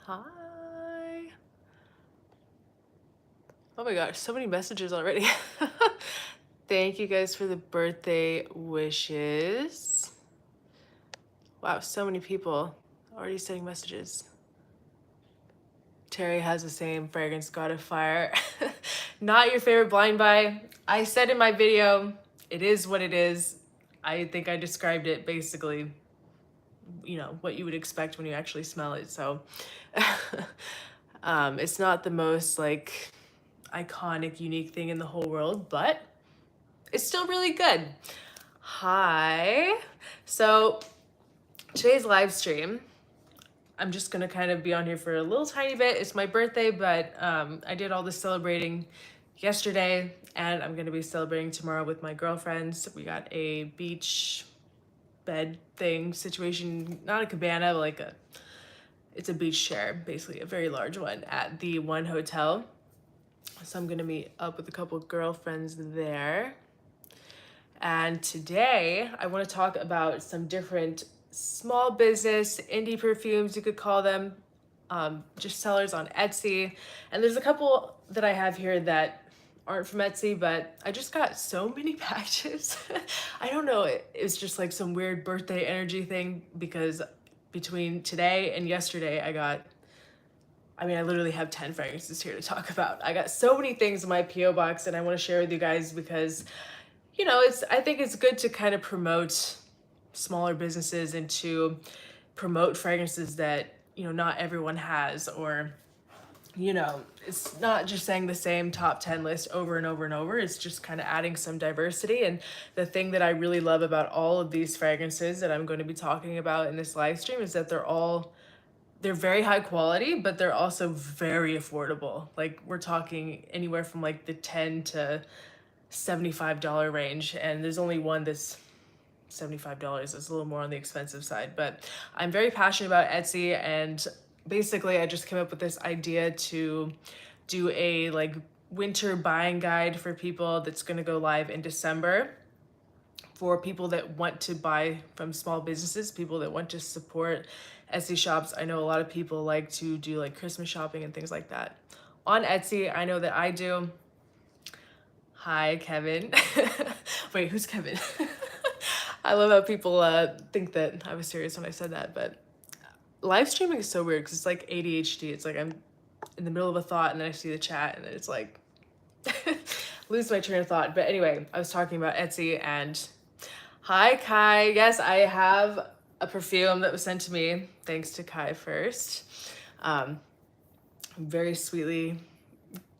Hi. Oh my gosh, so many messages already. Thank you guys for the birthday wishes. Wow, so many people already sending messages. Terry has the same fragrance, God of Fire. Not your favorite blind buy. I said in my video, it is what it is. I think I described it basically, you know, what you would expect when you actually smell it. So it's not the most like iconic, unique thing in the whole world, but it's still really good. Hi. So today's live stream, I'm just gonna kind of be on here for a little tiny bit. It's my birthday, but I did all the celebrating yesterday, and I'm gonna be celebrating tomorrow with my girlfriends. We got a beach bed thing situation, not a cabana, but like it's a beach chair, basically a very large one at the one hotel. So I'm gonna meet up with a couple of girlfriends there. And today I want to talk about some different small business, indie perfumes, you could call them, just sellers on Etsy. And there's a couple that I have here that aren't from Etsy, but I just got so many packages. I don't know, it's just like some weird birthday energy thing because between today and yesterday I literally have 10 fragrances here to talk about. I got so many things in my P.O box and I want to share with you guys because, you know, I think it's good to kind of promote smaller businesses and to promote fragrances that, you know, not everyone has, or, you know, it's not just saying the same top 10 list over and over and over. It's just kind of adding some diversity. And the thing that I really love about all of these fragrances that I'm going to be talking about in this live stream is that they're very high quality, but they're also very affordable. Like we're talking anywhere from like the $10 to $75 range. And there's only one that's $75. It's a little more on the expensive side, but I'm very passionate about Etsy. And basically I just came up with this idea to do a like winter buying guide for people that's going to go live in December for people that want to buy from small businesses, people that want to support Etsy shops. I know a lot of people like to do like Christmas shopping and things like that on Etsy. I know that I do. Hi, Kevin. Wait, who's Kevin? I love how people think that I was serious when I said that, but live streaming is so weird because it's like ADHD. It's like I'm in the middle of a thought and then I see the chat and then it's like lose my train of thought. But anyway, I was talking about Etsy and hi, Kai. Yes, I have a perfume that was sent to me. Thanks to Kai first. Very sweetly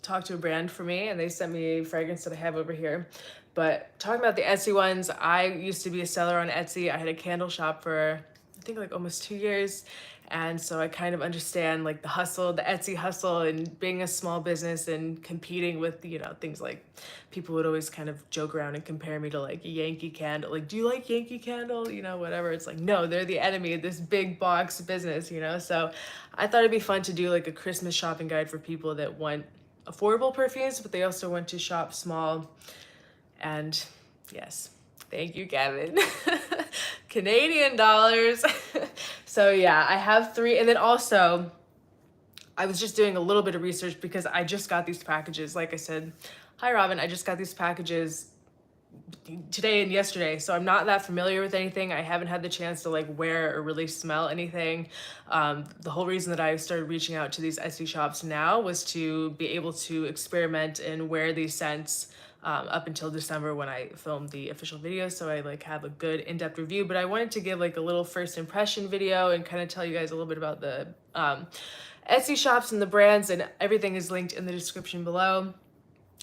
talked to a brand for me and they sent me a fragrance that I have over here. But talking about the Etsy ones, I used to be a seller on Etsy. I had a candle shop for I think like almost 2 years. And so I kind of understand like the hustle, the Etsy hustle, and being a small business and competing with, you know, things like people would always kind of joke around and compare me to like Yankee Candle. Like, do you like Yankee Candle? You know, whatever. It's like, no, they're the enemy of this big box business, you know? So I thought it'd be fun to do like a Christmas shopping guide for people that want affordable perfumes, but they also want to shop small. And yes, thank you, Kevin. Canadian dollars. So yeah, I have 3. And then also, I was just doing a little bit of research because I just got these packages. Like I said, hi, Robin. I just got these packages today and yesterday, so I'm not that familiar with anything. I haven't had the chance to like wear or really smell anything. The whole reason that I started reaching out to these Etsy shops now was to be able to experiment and wear these scents up until December when I filmed the official video, so I like have a good in-depth review. But I wanted to give like a little first impression video and kind of tell you guys a little bit about the Etsy shops and the brands, and everything is linked in the description below.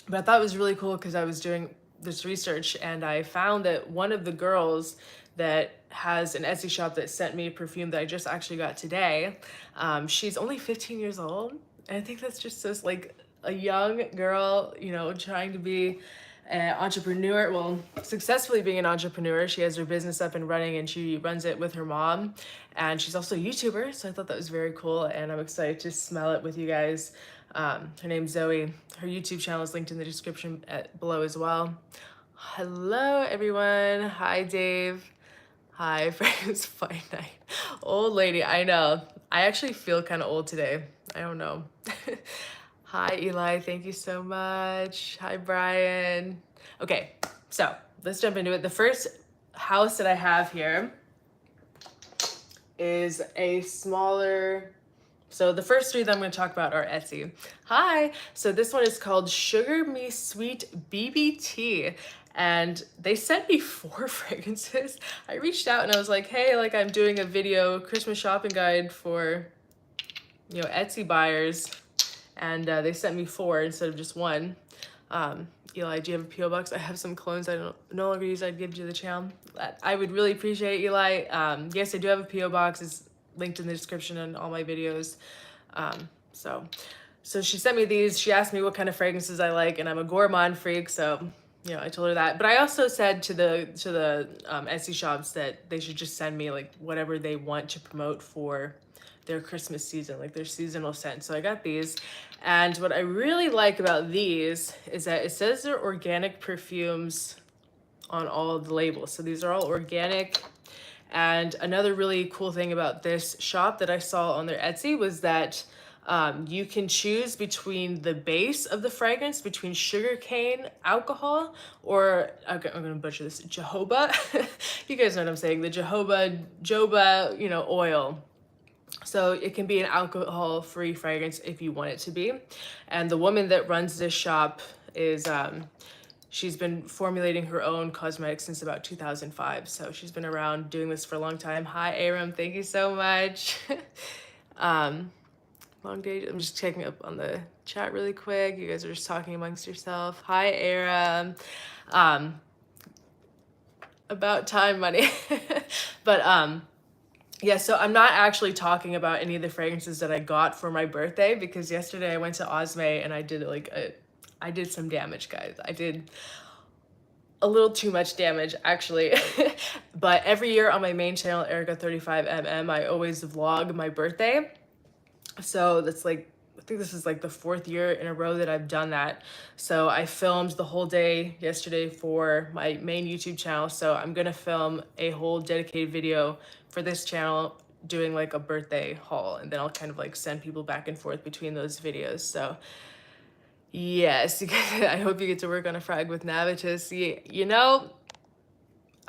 But I thought it was really cool because I was doing this research and I found that one of the girls that has an Etsy shop that sent me a perfume that I just actually got today, she's only 15 years old. And I think that's just so like a young girl, you know, trying to be an entrepreneur, well, successfully being an entrepreneur. She has her business up and running and she runs it with her mom. And she's also a YouTuber, so I thought that was very cool and I'm excited to smell it with you guys. Her name's Zoe. Her YouTube channel is linked in the description below as well. Hello, everyone. Hi, Dave. Hi, Fragrance Fine Night. Old lady, I know. I actually feel kind of old today. I don't know. Hi, Eli. Thank you so much. Hi, Brian. Okay, so let's jump into it. The first house that I have here is a smaller. So the first three that I'm going to talk about are Etsy. Hi. So this one is called Sugar Me Sweet BBT. And they sent me 4 fragrances. I reached out and I was like, hey, like I'm doing a video Christmas shopping guide for, you know, Etsy buyers. And they sent me 4 instead of just 1. Eli, do you have a P.O Box? I have some clones I don't no longer use. I'd give to the channel. I would really appreciate it, Eli. Yes, I do have a P.O Box. It's linked in the description on all my videos. So she sent me these. She asked me what kind of fragrances I like, and I'm a gourmand freak, so you know I told her that. But I also said to the Etsy shops that they should just send me like whatever they want to promote for their Christmas season, like their seasonal scent. So I got these, and what I really like about these is that it says they're organic perfumes on all of the labels. So these are all organic. And another really cool thing about this shop that I saw on their Etsy was that you can choose between the base of the fragrance, between sugarcane alcohol, or okay, I'm gonna butcher this, jojoba. You guys know what I'm saying, the jojoba, you know, oil. So it can be an alcohol-free fragrance if you want it to be. And the woman that runs this shop is, she's been formulating her own cosmetics since about 2005. So she's been around doing this for a long time. Hi, Aram, thank you so much. Long day, I'm just checking up on the chat really quick. You guys are just talking amongst yourself. Hi, Aram. About time, money. But, yeah, so I'm not actually talking about any of the fragrances that I got for my birthday because yesterday I went to Osme and I did I did some damage, guys. I did a little too much damage actually. But every year on my main channel, Erica35mm, I always vlog my birthday. So that's like, I think this is like the 4th year in a row that I've done that. So I filmed the whole day yesterday for my main YouTube channel. So I'm gonna film a whole dedicated video for this channel doing like a birthday haul, and then I'll kind of like send people back and forth between those videos. So yes, I hope you get to work on a frag with Navitus. You know,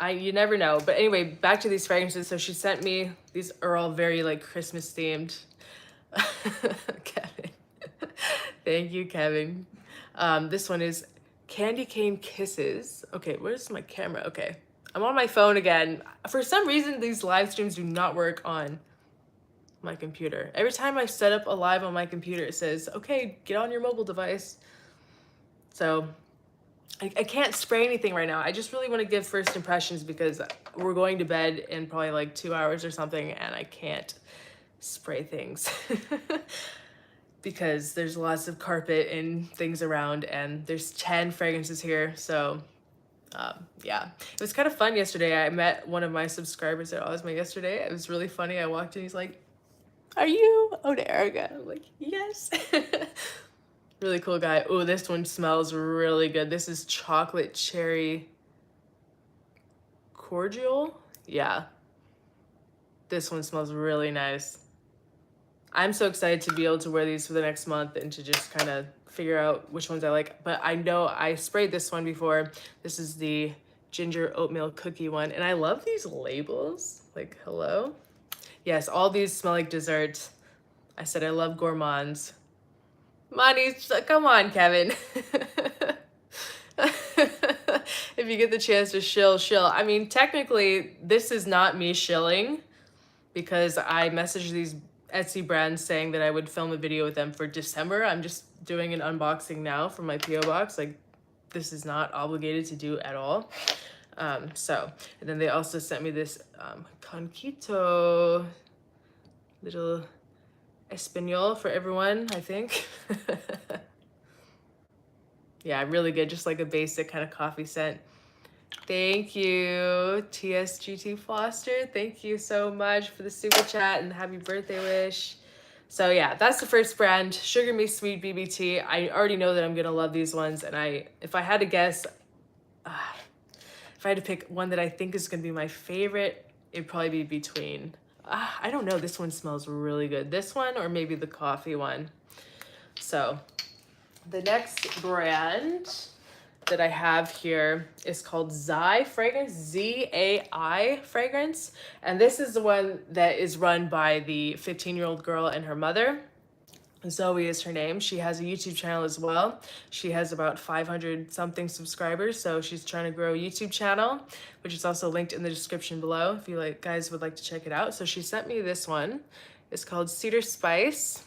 you never know. But anyway, back to these fragrances. So she sent me, these are all very like Christmas themed. Kevin. Thank you, Kevin. This one is Candy Cane Kisses. Okay, where's my camera? Okay, I'm on my phone again. For some reason, these live streams do not work on my computer. Every time I set up a live on my computer, it says, okay, get on your mobile device. So I can't spray anything right now. I just really want to give first impressions because we're going to bed in probably like 2 hours or something, and I can't spray things because there's lots of carpet and things around, and there's 10 fragrances here. So yeah, it was kind of fun yesterday. I met one of my subscribers at Osmo yesterday. It was really funny. I walked in, he's like, are you eauderica? I'm like, yes. Really cool guy. Oh, this one smells really good. This is chocolate cherry cordial. Yeah, this one smells really nice. I'm so excited to be able to wear these for the next month and to just kind of figure out which ones I like. But I know I sprayed this one before. This is the ginger oatmeal cookie one. And I love these labels. Like, hello? Yes, all these smell like dessert. I said I love gourmands. Money, come on, Kevin. If you get the chance to shill. I mean, technically, this is not me shilling because I messaged these Etsy brands saying that I would film a video with them for December. I'm just doing an unboxing now from my P.O Box. Like, this is not obligated to do at all. And then they also sent me this Conquito little Espanol for everyone, I think. Yeah, really good. Just like a basic kind of coffee scent. Thank you, TSGT Foster. Thank you so much for the super chat and happy birthday wish. So yeah, that's the first brand, Sugar Me Sweet BBT. I already know that I'm gonna love these ones, and if I had to guess, if I had to pick one that I think is gonna be my favorite, it'd probably be between I don't know, this one smells really good. This one or maybe the coffee one. So the next brand that I have here is called ZAI Fragrance, ZAI Fragrance. And this is the one that is run by the 15-year-old girl and her mother. Zoe is her name. She has a YouTube channel as well. She has about 500 something subscribers, so she's trying to grow a YouTube channel, which is also linked in the description below if you guys would like to check it out. So she sent me this one. It's called Cedar Spice,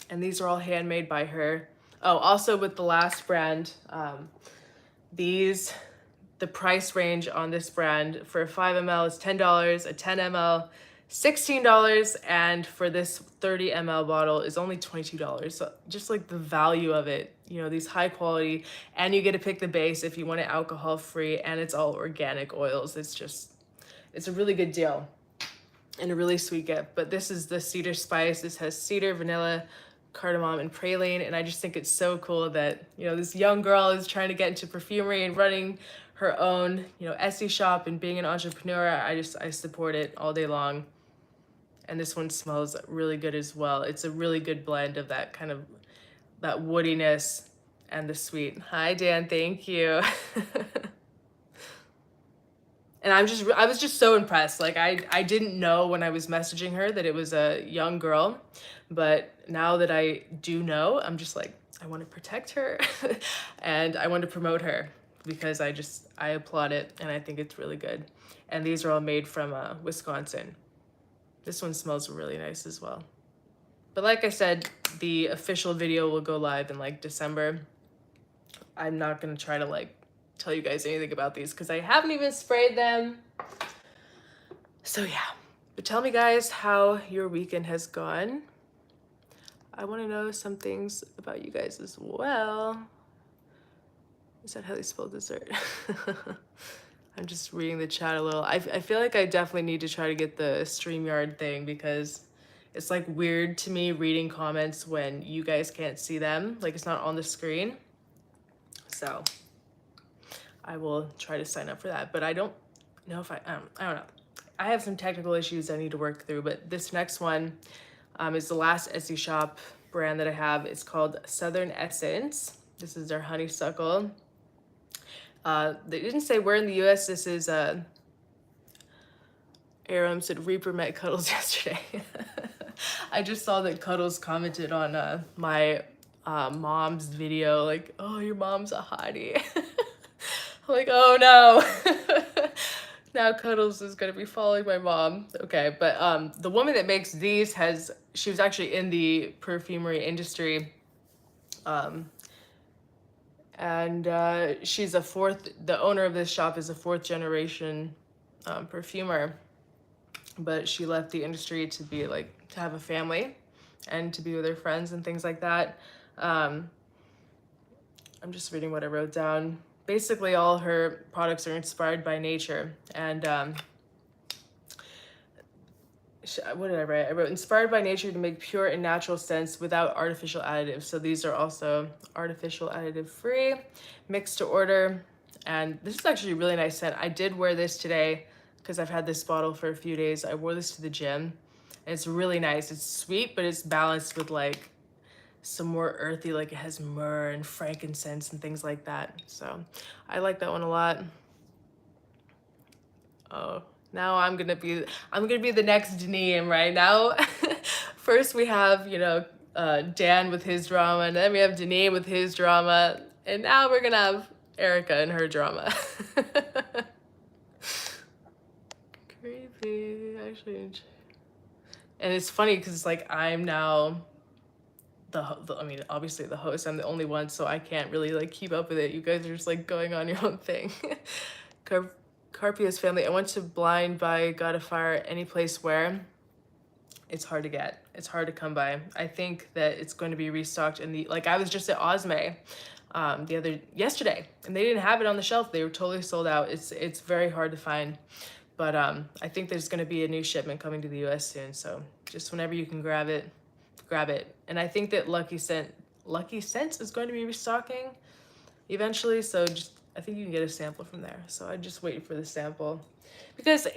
and these are all handmade by her. Oh, also with the last brand, the price range on this brand for a 5 ml is $10, a 10 ml $16, and for this 30 ml bottle is only $22. So just like the value of it, you know, these high quality, and you get to pick the base if you want it alcohol free, and it's all organic oils. It's a really good deal and a really sweet gift. But this is the Cedar Spice. This has cedar, vanilla, cardamom, and praline, and I just think it's so cool that, you know, this young girl is trying to get into perfumery and running her own, you know, Etsy shop and being an entrepreneur. I support it all day long. And this one smells really good as well. It's a really good blend of that kind of, that woodiness and the sweet. Hi, Dan, thank you. And I was just so impressed. Like I didn't know when I was messaging her that it was a young girl, but now that I do know, I'm just like, I want to protect her and I want to promote her because I applaud it and I think it's really good. And these are all made from Wisconsin. This one smells really nice as well. But like I said, the official video will go live in like December. I'm not gonna try to like tell you guys anything about these because I haven't even sprayed them. So yeah, but tell me guys how your weekend has gone. I want to know some things about you guys as well. Is that how they spell dessert? I'm just reading the chat a little. I feel like I definitely need to try to get the StreamYard thing because it's like weird to me reading comments when you guys can't see them. Like it's not on the screen. So I will try to sign up for that, but I don't know if I don't know. I have some technical issues I need to work through, but this next one is the last Etsy shop brand that I have. It's called Southern Essence. This is their honeysuckle. They didn't say where in the US this is. Aram said Reaper met Cuddles yesterday. I just saw that Cuddles commented on my mom's video, like, oh, your mom's a hottie. I'm like, oh no. Now Cuddles is gonna be following my mom. Okay, but the woman that makes these she was actually in the perfumery industry. And she's the owner of this shop is a 4th generation perfumer, but she left the industry to be like, to have a family and to be with her friends and things like that. I'm just reading what I wrote down. Basically all her products are inspired by nature, and what did I write? I wrote inspired by nature to make pure and natural scents without artificial additives. So these are also artificial additive free, mixed to order. And this is actually a really nice scent. I did wear this today because I've had this bottle for a few days. I wore this to the gym and it's really nice. It's sweet, but it's balanced with like some more earthy, like it has myrrh and frankincense and things like that. So I like that one a lot. Oh. Now I'm gonna be the next Denim right now. First we have, you know, Dan with his drama, and then we have Denim with his drama, and now we're gonna have Erica and her drama. Creepy, actually. And it's funny because it's like I'm now I mean, obviously the host. I'm the only one, so I can't really like keep up with it. You guys are just like going on your own thing. Carpio's family. I went to Blind by God of Fire. Any place where it's hard to get. It's hard to come by. I think that it's going to be restocked in the, like I was just at Osme yesterday and they didn't have it on the shelf. They were totally sold out. It's very hard to find, but I think there's going to be a new shipment coming to the US soon. So just whenever you can grab it. And I think that Lucky Scents is going to be restocking eventually. So I think you can get a sample from there. So I just wait for the sample because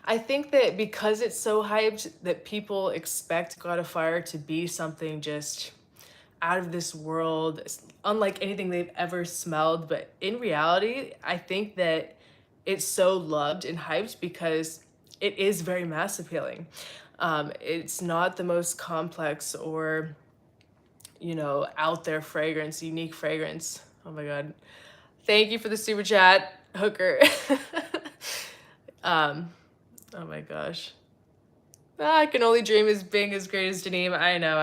I think that because it's so hyped that people expect God of Fire to be something just out of this world, unlike anything they've ever smelled. But in reality, I think that it's so loved and hyped because it is very mass appealing. It's not the most complex or, you know, out there fragrance, unique fragrance. Oh my God. Thank you for the super chat, Hooker. Oh my gosh. I can only dream as being as great as Daneem. I know.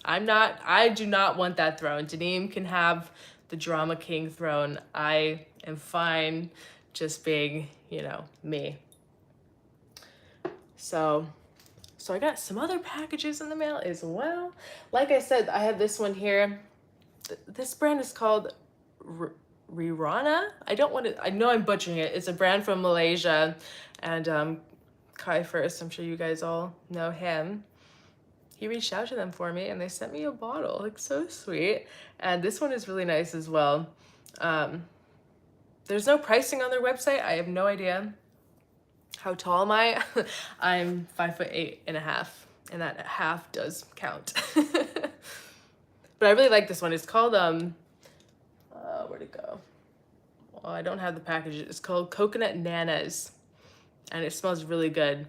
I do not want that throne. Daneem can have the drama king throne. I am fine just being, you know, me. So I got some other packages in the mail as well. Like I said, I have this one here. This brand is called Rirana. I know I'm butchering it. It's a brand from Malaysia, and Kai First, I'm sure you guys all know him. He reached out to them for me and they sent me a bottle. Like, so sweet. And this one is really nice as well. There's no pricing on their website. I have no idea. How tall am I? I'm 5'8.5", and that half does count. But I really like this one. It's called where'd it go? Well, I don't have the package. It's called Coconut Nanas, and it smells really good.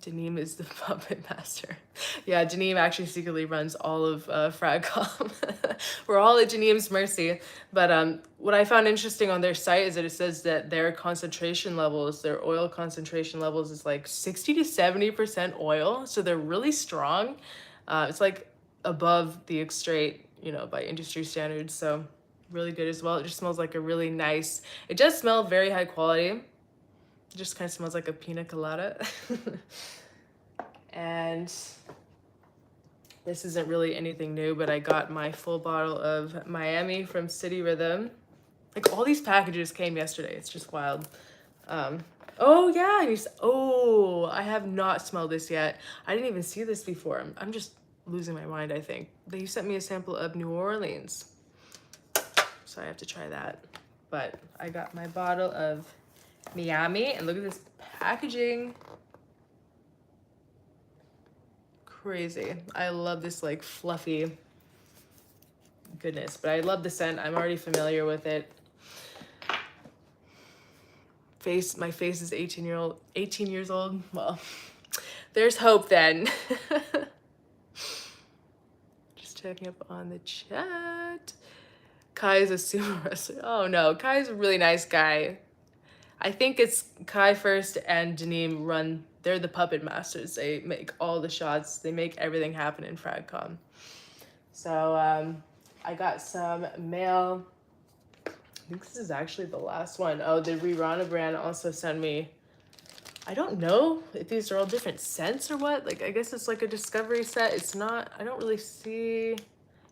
Daneem is the puppet master. Yeah, Daneem actually secretly runs all of Fragcom. We're all at Daneem's mercy. But what I found interesting on their site is that it says that their concentration levels, their oil concentration levels is like 60 to 70% oil. So they're really strong. It's like above the X-Straight, you know, by industry standards. So really good as well. It just smells like a really nice, it does smell very high quality. It just kind of smells like a pina colada. And this isn't really anything new, but I got my full bottle of Miami from City Rhythm. Like, all these packages came yesterday. It's just wild. Oh yeah, I have not smelled this yet. I didn't even see this before. I'm just losing my mind, I think. They sent me a sample of New Orleans, so I have to try that. But I got my bottle of Miami, and look at this packaging. Crazy. I love this like fluffy goodness, but I love the scent. I'm already familiar with it. My face is 18 years old. Well, there's hope then. Just checking up on the chat. Kai is a sumo wrestler. Oh no, Kai is a really nice guy. I think it's Kai First and Daneem they're the puppet masters. They make all the shots. They make everything happen in Fragcom. So I got some mail. I think this is actually the last one. Oh, the Rirana brand also sent me, I don't know if these are all different scents or what. Like, I guess it's like a discovery set. It's not, I don't really see.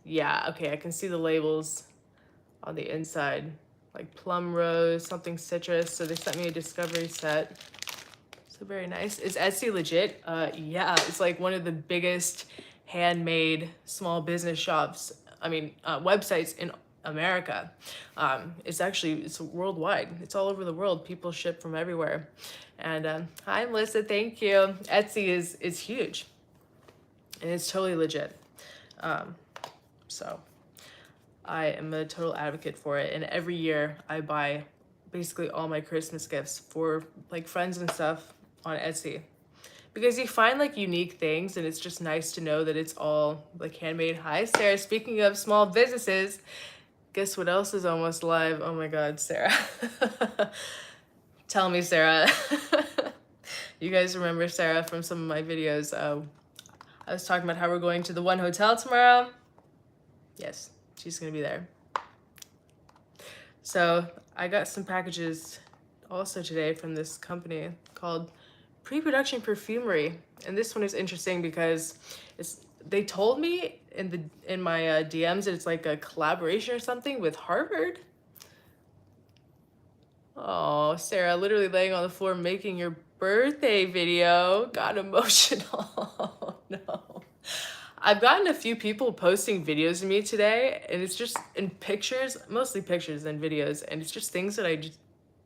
Yeah, okay, I can see the labels on the inside. Like plum rose, something citrus. So they sent me a discovery set. So very nice. Is Etsy legit? Yeah, it's like one of the biggest handmade small business shops. Websites in America. It's worldwide. It's all over the world. People ship from everywhere. And hi, Melissa. Thank you. Etsy is huge, and it's totally legit. So I am a total advocate for it, and every year I buy basically all my Christmas gifts for like friends and stuff on Etsy, because you find like unique things, and it's just nice to know that it's all like handmade. Hi, Sarah. Speaking of small businesses, guess what else is almost live? Oh my God, Sarah. Tell me, Sarah. You guys remember Sarah from some of my videos. I was talking about how we're going to the One Hotel tomorrow. Yes. She's gonna be there. So I got some packages also today from this company called PreProduction Perfumery, and this one is interesting because they told me in my DMs that it's like a collaboration or something with Harvard. Oh, Sarah, literally laying on the floor making your birthday video. Got emotional. No. I've gotten a few people posting videos of me today, and it's just in pictures, mostly pictures and videos, and it's just things that I just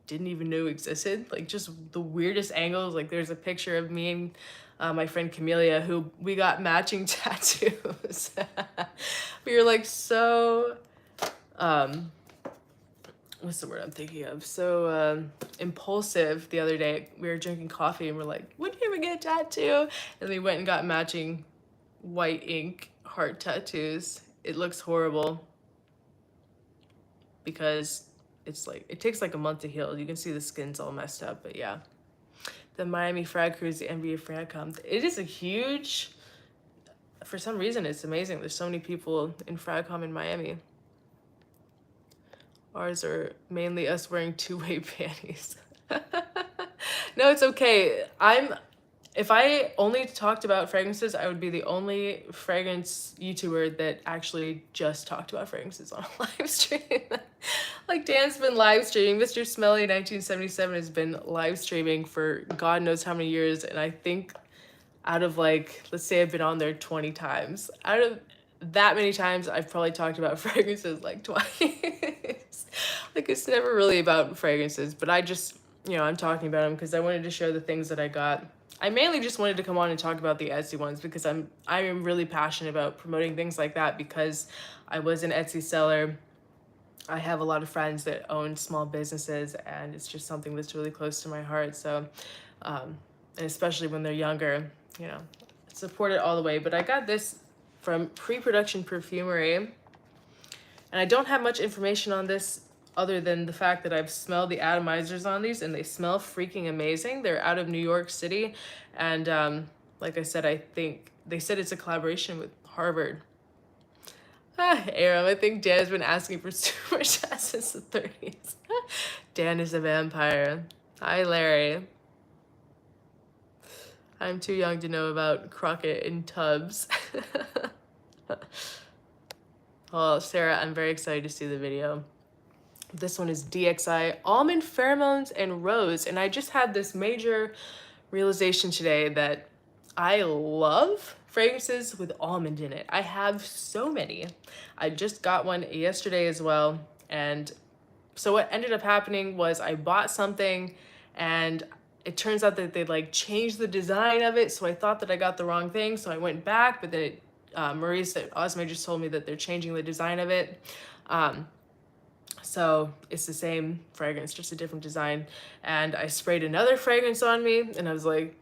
didn't even know existed. Like just the weirdest angles. Like there's a picture of me and my friend Camelia who we got matching tattoos. We were like so, what's the word I'm thinking of? So impulsive the other day. We were drinking coffee and we're like, would you ever get a tattoo? And we went and got matching white ink heart tattoos. It looks horrible because it's like, it takes like a month to heal. You can see the skin's all messed up, but yeah. The Miami Frag Cruise, the NBA FragCon. It is a huge, for some reason, it's amazing. There's so many people in FragCon in Miami. Ours are mainly us wearing two-way panties. No, it's okay. If I only talked about fragrances, I would be the only fragrance YouTuber that actually just talked about fragrances on a live stream. Like Dan's been live streaming. Mr. Smelly 1977 has been live streaming for God knows how many years. And I think out of like, let's say I've been on there 20 times. Out of that many times, I've probably talked about fragrances like twice. Like it's never really about fragrances, but I just, you know, I'm talking about them because I wanted to show the things that I got. I mainly just wanted to come on and talk about the Etsy ones because I am really passionate about promoting things like that because I was an Etsy seller. I have a lot of friends that own small businesses and it's just something that's really close to my heart. So, and especially when they're younger, you know, support it all the way. But I got this from PreProduction Perfumery and I don't have much information on this other than the fact that I've smelled the atomizers on these and they smell freaking amazing. They're out of New York City. And like I said, I think they said it's a collaboration with Harvard. Aram, I think Dan has been asking for super chat since the 30s. Dan is a vampire. Hi, Larry. I'm too young to know about Crockett in tubs. Well, Sarah, I'm very excited to see the video. This one is DXI Almond, Pheromones, and Rose. And I just had this major realization today that I love fragrances with almond in it. I have so many. I just got one yesterday as well. And so what ended up happening was I bought something and it turns out that they like changed the design of it. So I thought that I got the wrong thing. So I went back, but then Maurice at Osmo just told me that they're changing the design of it. So it's the same fragrance, just a different design. And I sprayed another fragrance on me and I was like,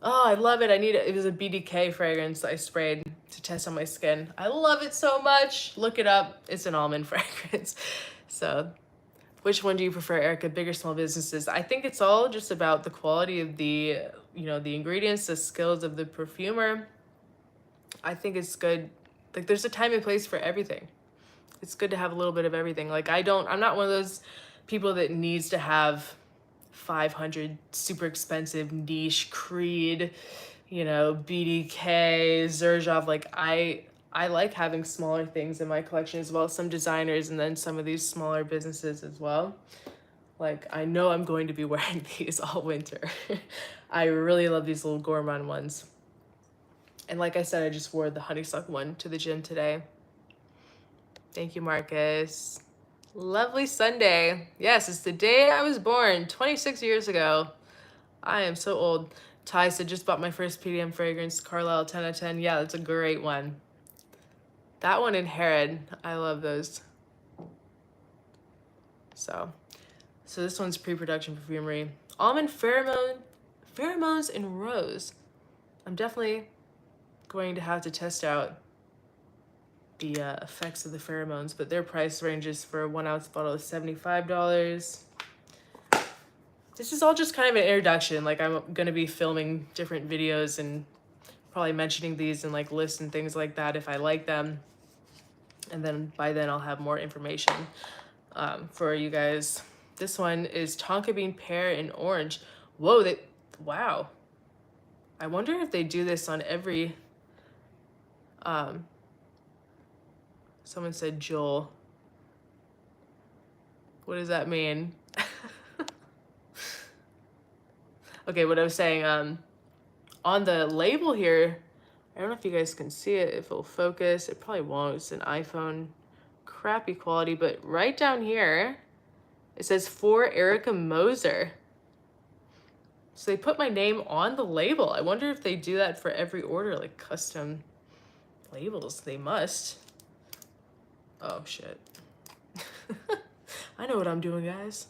oh, I love it. I need it. It was a BDK fragrance I sprayed to test on my skin. I love it so much. Look it up. It's an almond fragrance. So which one do you prefer, Erica? Big or small businesses? I think it's all just about the quality of the, you know, the ingredients, the skills of the perfumer. I think it's good. Like there's a time and place for everything. It's good to have a little bit of everything. Like I'm not one of those people that needs to have 500 super expensive niche Creed, you know, BDK, Zerg. Like I like having smaller things in my collection as well. Some designers and then some of these smaller businesses as well. Like I know I'm going to be wearing these all winter. I really love these little gourmand ones. And like I said, I just wore the honeysuckle one to the gym today. Thank you, Marcus. Lovely Sunday. Yes, it's the day I was born, 26 years ago. I am so old. Ty said, just bought my first PDM fragrance, Carlisle 10 out of 10. Yeah, that's a great one. That one in Herod, I love those. So this one's PreProduction Perfumery. Almond, Pheromones, and Rose. I'm definitely going to have to test out the effects of the pheromones, but their price ranges for a 1 ounce bottle of $75. This is all just kind of an introduction. Like I'm gonna be filming different videos and probably mentioning these in like lists and things like that if I like them. And then by then I'll have more information for you guys. This one is Tonka Bean Pear and Orange. Whoa, wow. I wonder if they do this on every, someone said Joel. What does that mean? Okay, what I was saying, on the label here, I don't know if you guys can see it, if it'll focus. It probably won't. It's an iPhone crappy quality, but right down here, It says for Erica Moser. So they put my name on the label. I wonder if they do that for every order, like custom labels. They must. Oh, shit. I know what I'm doing, guys.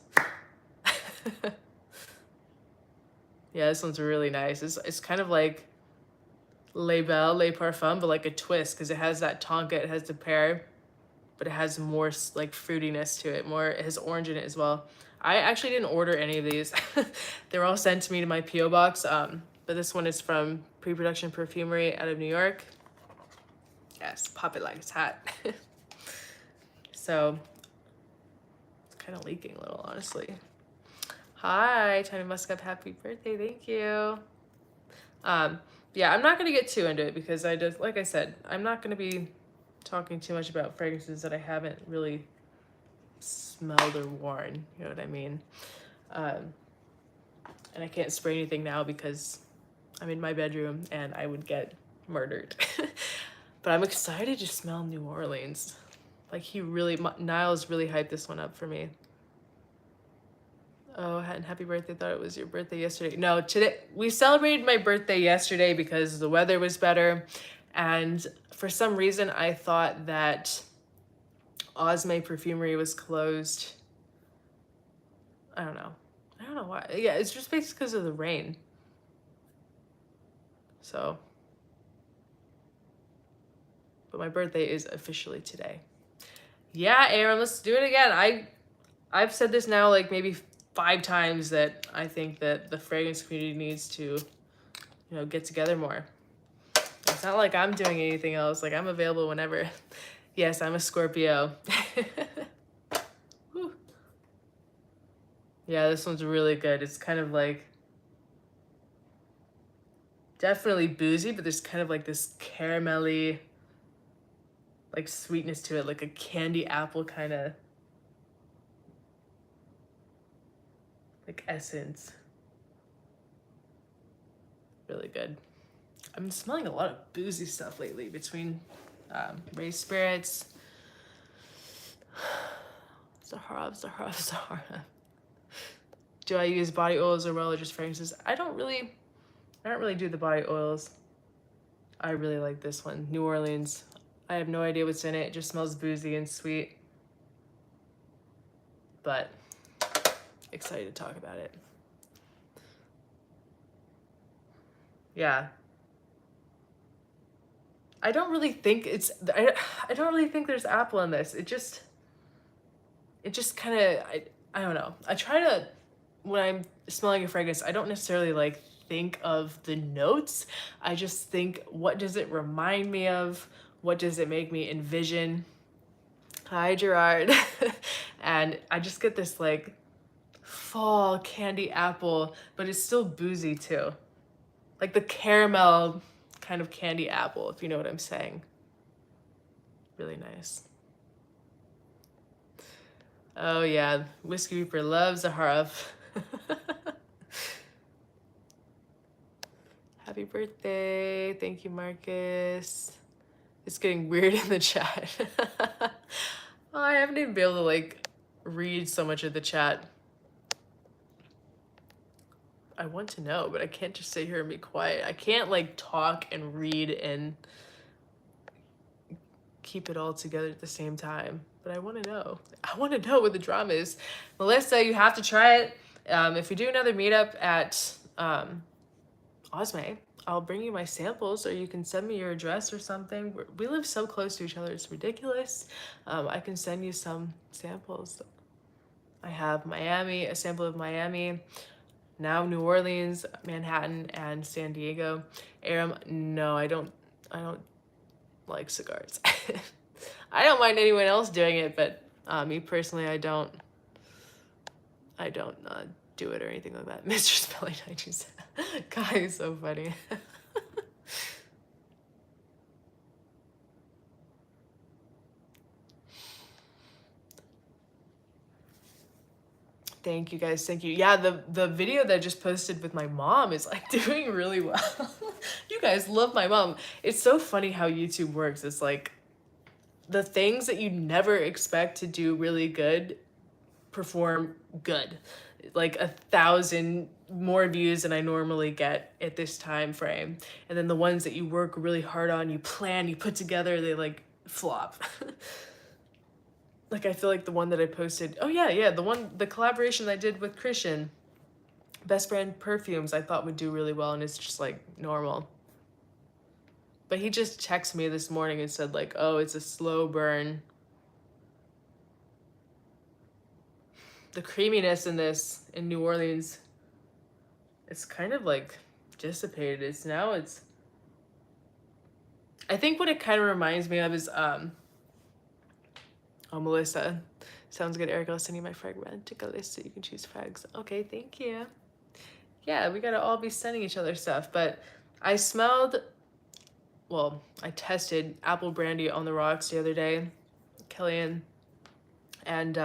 Yeah, this one's really nice. It's kind of like Les Belles, Les Parfums, but like a twist, because it has that tonka, it has the pear, but it has more like fruitiness to it. It has orange in it as well. I actually didn't order any of these. They were all sent to me to my P.O Box, but this one is from PreProduction Perfumery out of New York. Yes, pop it like it's hot. So, it's kind of leaking a little, honestly. Hi, Tiny Muscup, happy birthday, thank you. Yeah, I'm not gonna get too into it because like I said, I'm not gonna be talking too much about fragrances that I haven't really smelled or worn, you know what I mean? And I can't spray anything now because I'm in my bedroom and I would get murdered. But I'm excited to smell New Orleans. Like Niles really hyped this one up for me. Oh, and happy birthday. I thought it was your birthday yesterday. No, today we celebrated my birthday yesterday because the weather was better. And for some reason, I thought that Osme Perfumery was closed. I don't know why. Yeah, it's just basically because of the rain. So, but my birthday is officially today. Yeah, Aaron, let's do it again. I've said this now like maybe 5 times that I think that the fragrance community needs to, you know, get together more. It's not like I'm doing anything else. Like, I'm available whenever. Yes, I'm a Scorpio. Yeah, this one's really good. It's kind of like definitely boozy, but there's kind of like this caramelly like sweetness to it, like a candy apple kind of like essence. Really good. I'm smelling a lot of boozy stuff lately between raised spirits, Zahara. Do I use body oils or well or just fragrances? I don't really do the body oils. I really like this one, New Orleans. I have no idea what's in it. It just smells boozy and sweet. But excited to talk about it. Yeah. I don't really think I don't really think there's apple in this. It just kind of, I don't know. I try to, when I'm smelling a fragrance, I don't necessarily like think of the notes. I just think, what does it remind me of? What does it make me envision? Hi, Gerard. And I just get this like fall candy apple, but it's still boozy too. Like the caramel kind of candy apple, if you know what I'm saying. Really nice. Oh yeah, Whiskey Reaper loves Zahara. Happy birthday. Thank you, Marcus. It's getting weird in the chat. Oh, I haven't even been able to like read so much of the chat. I want to know, but I can't just sit here and be quiet. I can't like talk and read and keep it all together at the same time. But I want to know. I want to know what the drama is. Melissa, you have to try it. If we do another meetup at Osme, I'll bring you my samples, or you can send me your address or something. We live so close to each other, it's ridiculous. I can send you some samples. I have Miami, a sample of Miami, now New Orleans, Manhattan, and San Diego. Aram, no, I don't like cigars. I don't mind anyone else doing it, but me personally, I don't do it or anything like that. Mr. Spelling 97. Guy is so funny. Thank you guys, thank you. Yeah, the video that I just posted with my mom is like doing really well. You guys love my mom. It's so funny how YouTube works. It's like the things that you never expect to do really good perform good, like 1,000 more views than I normally get at this time frame. And then the ones that you work really hard on, you plan, you put together, they like flop. Like I feel like the one that I posted, oh yeah, the collaboration I did with Christian, Best Brand Perfumes, I thought would do really well, and it's just like normal. But he just texted me this morning and said like, oh, it's a slow burn. The creaminess in this in New Orleans, it's kind of like dissipated. I think what it kind of reminds me of is oh, Melissa, sounds good, Erica. I'll send you my Fragrantica list so you can choose frags. Okay, thank you. Yeah, we gotta all be sending each other stuff. But I tested apple brandy on the rocks the other day, Kellyanne, and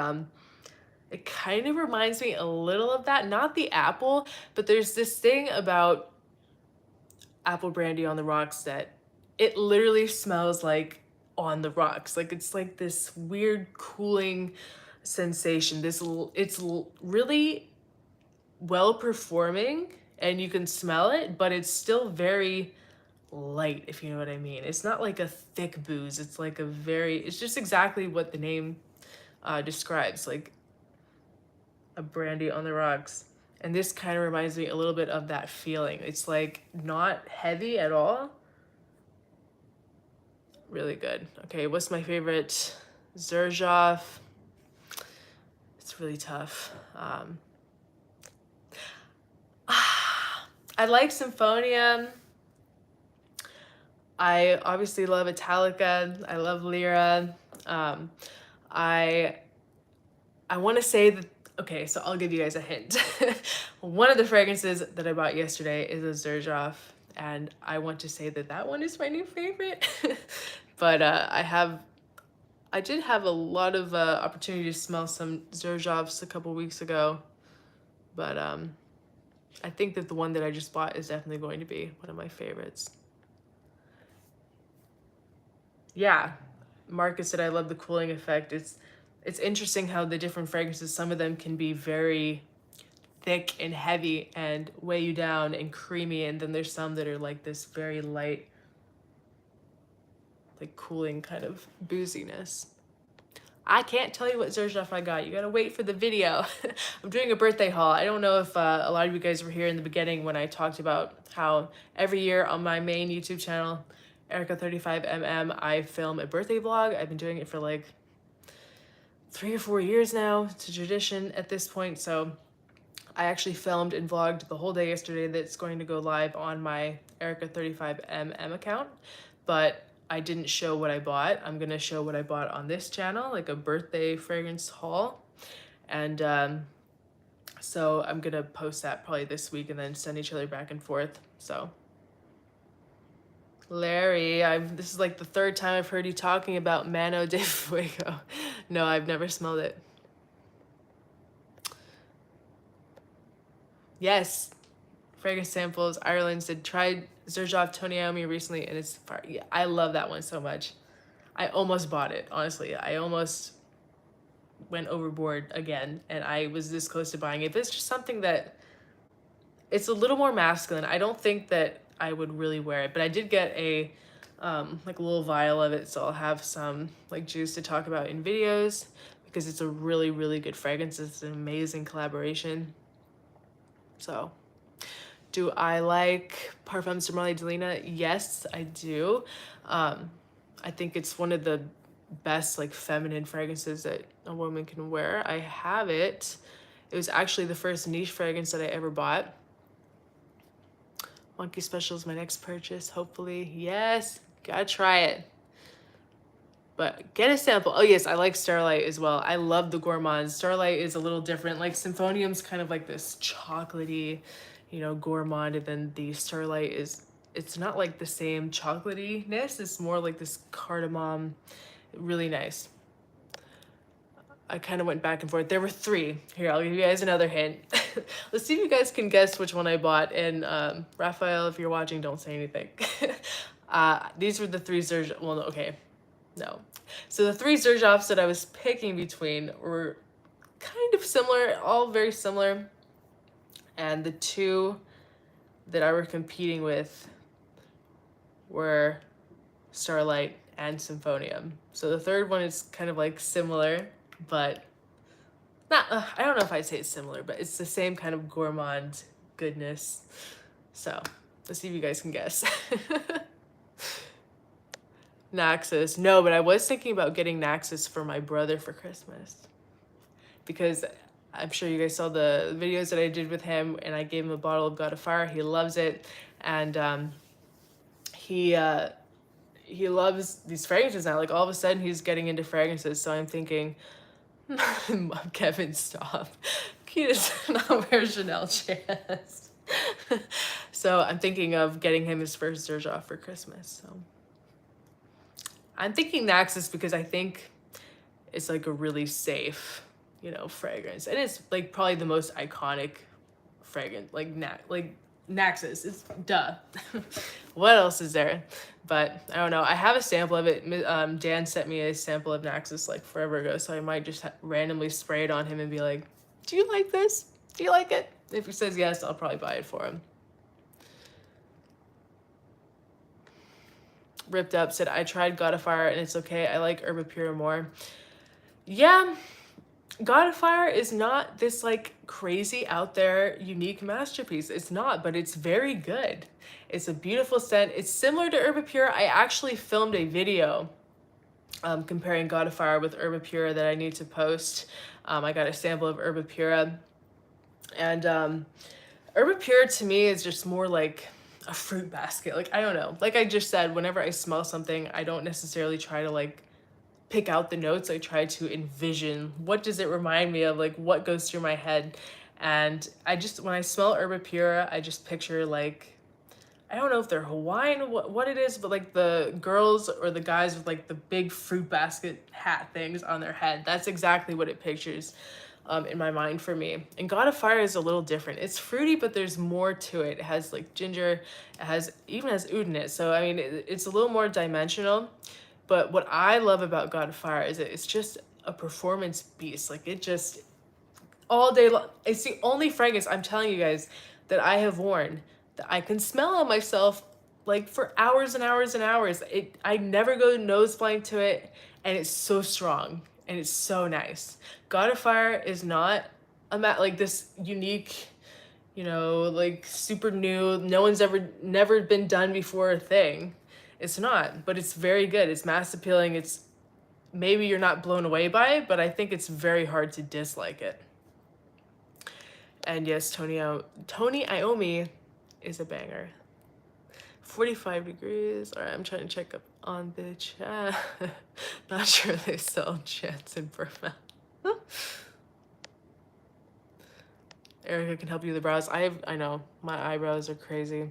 it kind of reminds me a little of that. Not the apple, but there's this thing about apple brandy on the rocks that it literally smells like on the rocks. Like it's like this weird cooling sensation. It's really well performing and you can smell it, but it's still very light, if you know what I mean. It's not like a thick booze. It's like it's just exactly what the name describes, like a brandy on the rocks. And this kind of reminds me a little bit of that feeling. It's like not heavy at all. Really good. Okay, what's my favorite? Zerg. It's really tough. I like Symphonium. I obviously love Italica. I love Lyra. I want to say that, okay, so I'll give you guys a hint. One of the fragrances that I bought yesterday is a Zerg, and I want to say that that one is my new favorite. But I did have a lot of opportunity to smell some Zerg a couple weeks ago, but I think that the one that I just bought is definitely going to be one of my favorites. Yeah, Marcus said I love the cooling effect. It's interesting how the different fragrances, some of them can be very thick and heavy and weigh you down and creamy, and then there's some that are like this very light, like cooling kind of booziness. I can't tell you what Zerg I got. You gotta wait for the video. I'm doing a birthday haul. I don't know if a lot of you guys were here in the beginning when I talked about how every year on my main YouTube channel, Erica35mm, I film a birthday vlog. I've been doing it for like 3 or 4 years now. It's a tradition at this point. So I actually filmed and vlogged the whole day yesterday that's going to go live on my Erica35mm account. But I didn't show what I bought. I'm gonna show what I bought on this channel, like a birthday fragrance haul. And so I'm gonna post that probably this week and then send each other back and forth. So Larry, this is like the 3rd time I've heard you talking about Mano de Fuego. No, I've never smelled it. Yes, fragrance samples. Ireland said tried Zerg Tony Iommi recently, and it's far. Yeah, I love that one so much. I almost bought it, honestly. I almost went overboard again, and I was this close to buying it. But it's just something that it's a little more masculine. I don't think that I would really wear it, but I did get a like a little vial of it, so I'll have some like juice to talk about in videos because it's a really, really good fragrance. It's an amazing collaboration. So, do I like Parfums de Marly Yes, I do. I think it's one of the best like feminine fragrances that a woman can wear. I have it. It was actually the first niche fragrance that I ever bought. Monkey Special is my next purchase, hopefully. Yes, gotta try it. But get a sample. Oh yes, I like Starlight as well. I love the Gourmand. Starlight is a little different. Like Symphonium's kind of like this chocolatey, you know, gourmand, and then the Starlight it's not like the same chocolatiness. It's more like this cardamom, really nice. I kind of went back and forth. There were 3. Here, I'll give you guys another hint. Let's see if you guys can guess which one I bought. And Raphael, if you're watching, don't say anything. These were the 3 Zerg. Well, okay, no. So the 3 Zerg that I was picking between were kind of similar, all very similar. And the two that I were competing with were Starlight and Symphonium. So the third one is kind of like similar, but not, I don't know if I'd say it's similar, but it's the same kind of gourmand goodness. So let's see if you guys can guess. Naxos. No, but I was thinking about getting Naxos for my brother for Christmas, because I'm sure you guys saw the videos that I did with him, and I gave him a bottle of God of Fire. He loves it, and he loves these fragrances now. Like all of a sudden he's getting into fragrances. So I'm thinking, Kevin, stop. He does not wear Chanel chest. So I'm thinking of getting him his first Zerg for Christmas. So I'm thinking Naxos because I think it's like a really safe, you know, fragrance. And it's like probably the most iconic fragrance, like Naxos. It's duh. What else is there? But I don't know. I have a sample of it. Dan sent me a sample of Naxos like forever ago, so I might just randomly spray it on him and be like, do you like this? Do you like it? If he says yes, I'll probably buy it for him. Ripped Up said, I tried God of Fire and it's okay. I like Herbapura more. Yeah, God of Fire is not this like crazy out there unique masterpiece. It's not, but it's very good. It's a beautiful scent. It's similar to Herbapura. I actually filmed a video comparing God of Fire with Herbapura that I need to post. I got a sample of Herbapura, and Herbapura to me is just more like a fruit basket. Like, I don't know. Like I just said, whenever I smell something, I don't necessarily try to like pick out the notes. I try to envision what does it remind me of, like what goes through my head. And I just, when I smell Herbapura, I just picture like, I don't know if they're Hawaiian, what it is, but like the girls or the guys with like the big fruit basket hat things on their head. That's exactly what it pictures in my mind for me. And God of Fire is a little different. It's fruity, but there's more to it. It has like ginger, even has oud in it. So I mean, it's a little more dimensional. But what I love about God of Fire is it's just a performance beast. Like it just all day long. It's the only fragrance, I'm telling you guys, that I have worn that I can smell on myself like for hours and hours and hours. I never go nose blind to it, and it's so strong and it's so nice. God of Fire is not like this unique, you know, like super new, no one's never been done before thing. It's not, but it's very good. It's mass appealing. It's maybe you're not blown away by it, but I think it's very hard to dislike it. And yes, Tony Iommi is a banger. 45 degrees. All right, I'm trying to check up on the chat. Not sure they sell jets in Burma. Erica can help you with the brows. I know, my eyebrows are crazy.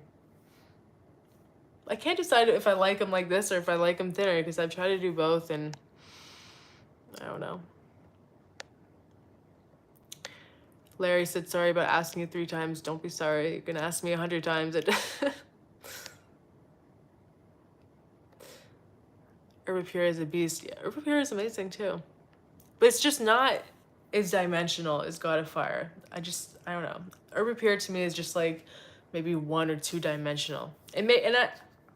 I can't decide if I like them like this or if I like them thinner, because I've tried to do both and I don't know. Larry said, sorry about asking you 3 times. Don't be sorry. You can ask me 100 times. Herbapura is a beast. Yeah, Herbapura is amazing too. But it's just not as dimensional as God of Fire. I don't know. Herbapura to me is just like maybe 1 or 2 dimensional.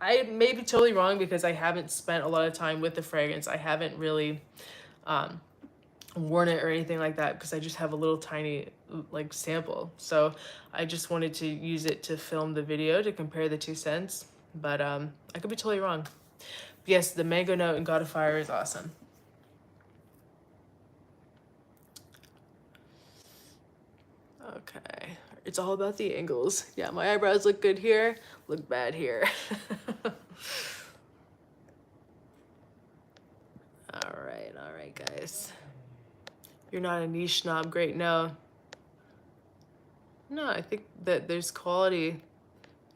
I may be totally wrong because I haven't spent a lot of time with the fragrance. I haven't really worn it or anything like that because I just have a little tiny like sample. So I just wanted to use it to film the video to compare the 2 scents. But I could be totally wrong. Yes, the mango note in God of Fire is awesome. Okay, it's all about the angles. Yeah, my eyebrows look good here, look bad here. All right, guys. You're not a niche snob, great, no. No, I think that there's quality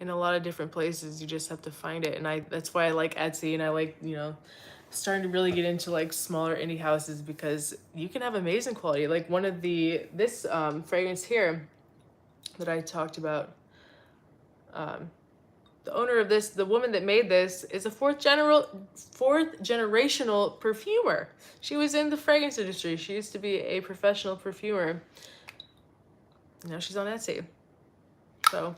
in a lot of different places. You just have to find it. And that's why I like Etsy, and I like, you know, starting to really get into like smaller indie houses because you can have amazing quality. Like one of this fragrance here that I talked about, The owner of this, the woman that made this, is a fourth generational perfumer. She was in the fragrance industry. She used to be a professional perfumer. Now she's on Etsy. So,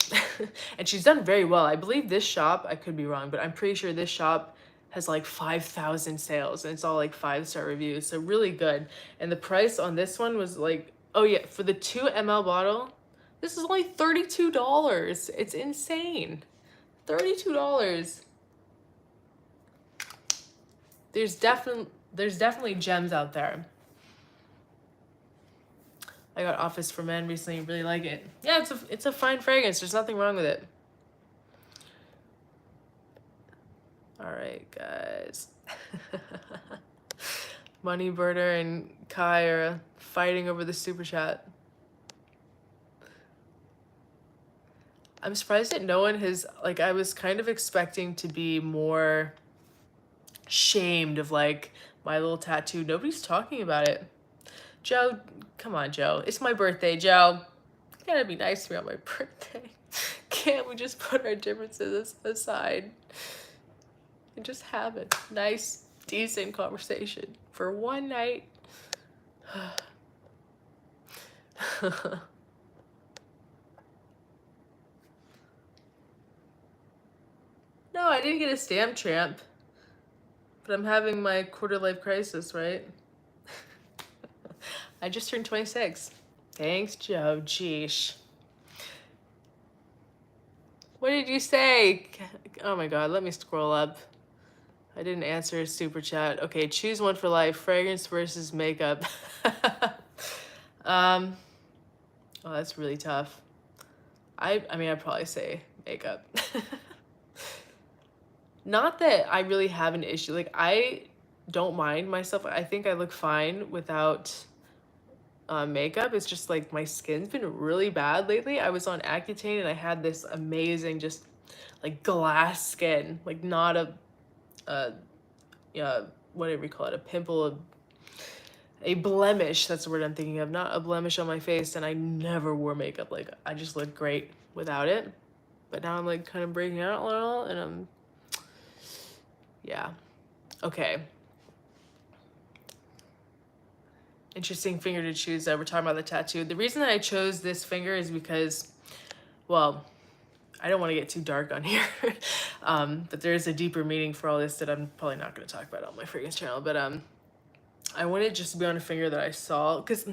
and she's done very well. I believe this shop, I could be wrong, but I'm pretty sure this shop has like 5,000 sales and it's all like 5-star reviews. So really good. And the price on this one was like, oh yeah, for the 2 ml bottle, this is only $32. It's insane. $32. There's definitely gems out there. I got Office for Men recently, really like it. Yeah, it's a fine fragrance. There's nothing wrong with it. All right, guys. Money Burner and Kai are fighting over the super chat. I'm surprised that no one has, like, I was kind of expecting to be more shamed of like my little tattoo. Nobody's talking about it. Joe, come on, Joe. It's my birthday, Joe. You gotta be nice to me on my birthday. Can't we just put our differences aside and just have a nice, decent conversation for one night? No, I didn't get a stamp tramp, but I'm having my quarter-life crisis, right? I just turned 26. Thanks, Joe. Jeesh. What did you say? Oh my God, let me scroll up. I didn't answer a super chat. Okay, choose one for life. Fragrance versus makeup. Oh, that's really tough. I mean, I'd probably say makeup. Not that I really have an issue. Like, I don't mind myself. I think I look fine without makeup. It's just like my skin's been really bad lately. I was on Accutane and I had this amazing, just like glass skin, like not whatever you call it, a pimple, a blemish. That's the word I'm thinking of. Not a blemish on my face. And I never wore makeup. Like, I just look great without it. But now I'm like kind of breaking out a little, and yeah. Okay. Interesting finger to choose. We're talking about the tattoo. The reason that I chose this finger is because, well, I don't want to get too dark on here, but there's a deeper meaning for all this that I'm probably not going to talk about on my fragrance channel. But I wanted just to be on a finger that I saw, because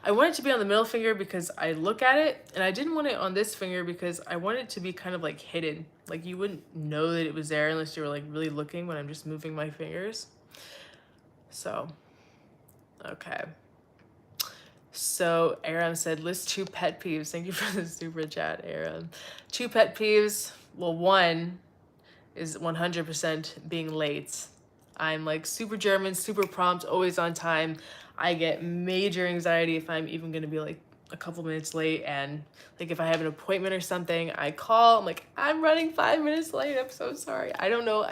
I wanted to be on the middle finger because I look at it, and I didn't want it on this finger because I wanted it to be kind of like hidden. Like, you wouldn't know that it was there unless you were like really looking when I'm just moving my fingers. So, okay. So Aram said, list 2 pet peeves. Thank you for the super chat, Aram. 2 pet peeves. Well, one is 100% being late. I'm like super German, super prompt, always on time. I get major anxiety if I'm even gonna be like a couple minutes late, and like if I have an appointment or something, I call, I'm like, I'm running 5 minutes late, I'm so sorry. I don't know,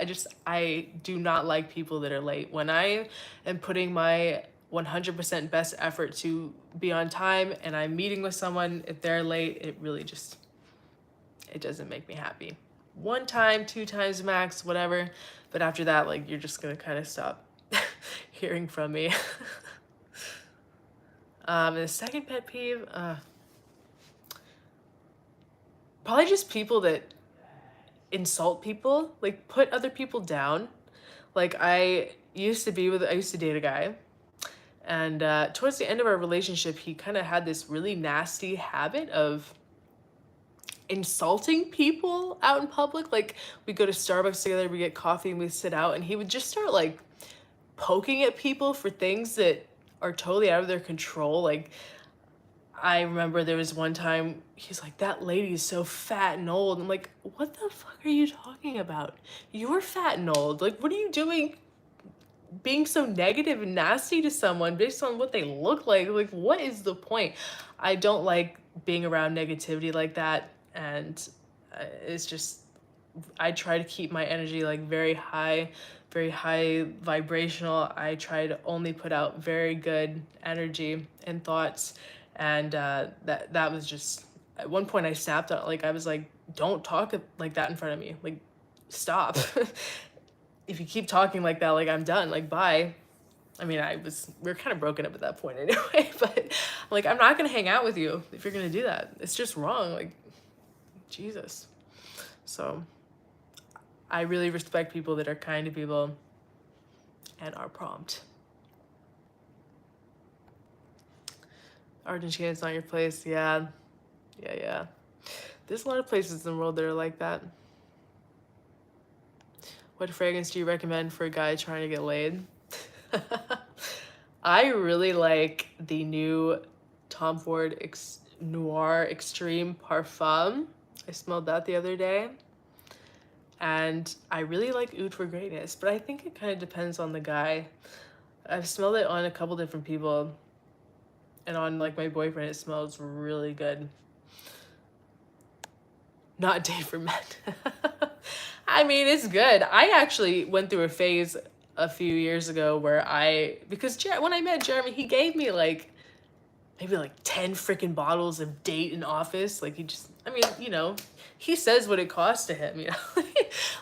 I do not like people that are late. When I am putting my 100% best effort to be on time and I'm meeting with someone, if they're late, it really just, it doesn't make me happy. 1 time, 2 times max, whatever. But after that, like, you're just gonna kind of stop hearing from me. And the second pet peeve, probably just people that insult people, like put other people down. Like, I used to date a guy, and towards the end of our relationship, he kind of had this really nasty habit of insulting people out in public. Like, we go to Starbucks together, we get coffee, and we sit out, and he would just start like poking at people for things that are totally out of their control. Like, I remember there was one time he's like, that lady is so fat and old. I'm like, what the fuck are you talking about? You're fat and old. Like, what are you doing being so negative and nasty to someone based on what they look like? Like, what is the point? I don't like being around negativity like that. And it's just, I try to keep my energy like very high vibrational. I try to only put out very good energy and thoughts. And that was just at one point I snapped out, like I was like, don't talk like that in front of me, like stop. If you keep talking like that, like I'm done, like bye. I mean, we were kind of broken up at that point anyway, but like I'm not gonna hang out with you if you're gonna do that. It's just wrong, like Jesus. So I really respect people that are kind to people and are prompt. Argentina is not your place. Yeah. There's a lot of places in the world that are like that. What fragrance do you recommend for a guy trying to get laid? I really like the new Tom Ford Noir Extreme Parfum. I smelled that the other day. And I really like Oud for Greatness, but I think it kind of depends on the guy. I've smelled it on a couple different people. And on like my boyfriend, it smells really good. Not Date for Men. I mean, it's good. I actually went through a phase a few years ago where because when I met Jeremy, he gave me like maybe like 10 freaking bottles of Date in Office. Like I mean, you know, he says what it costs to him, you know,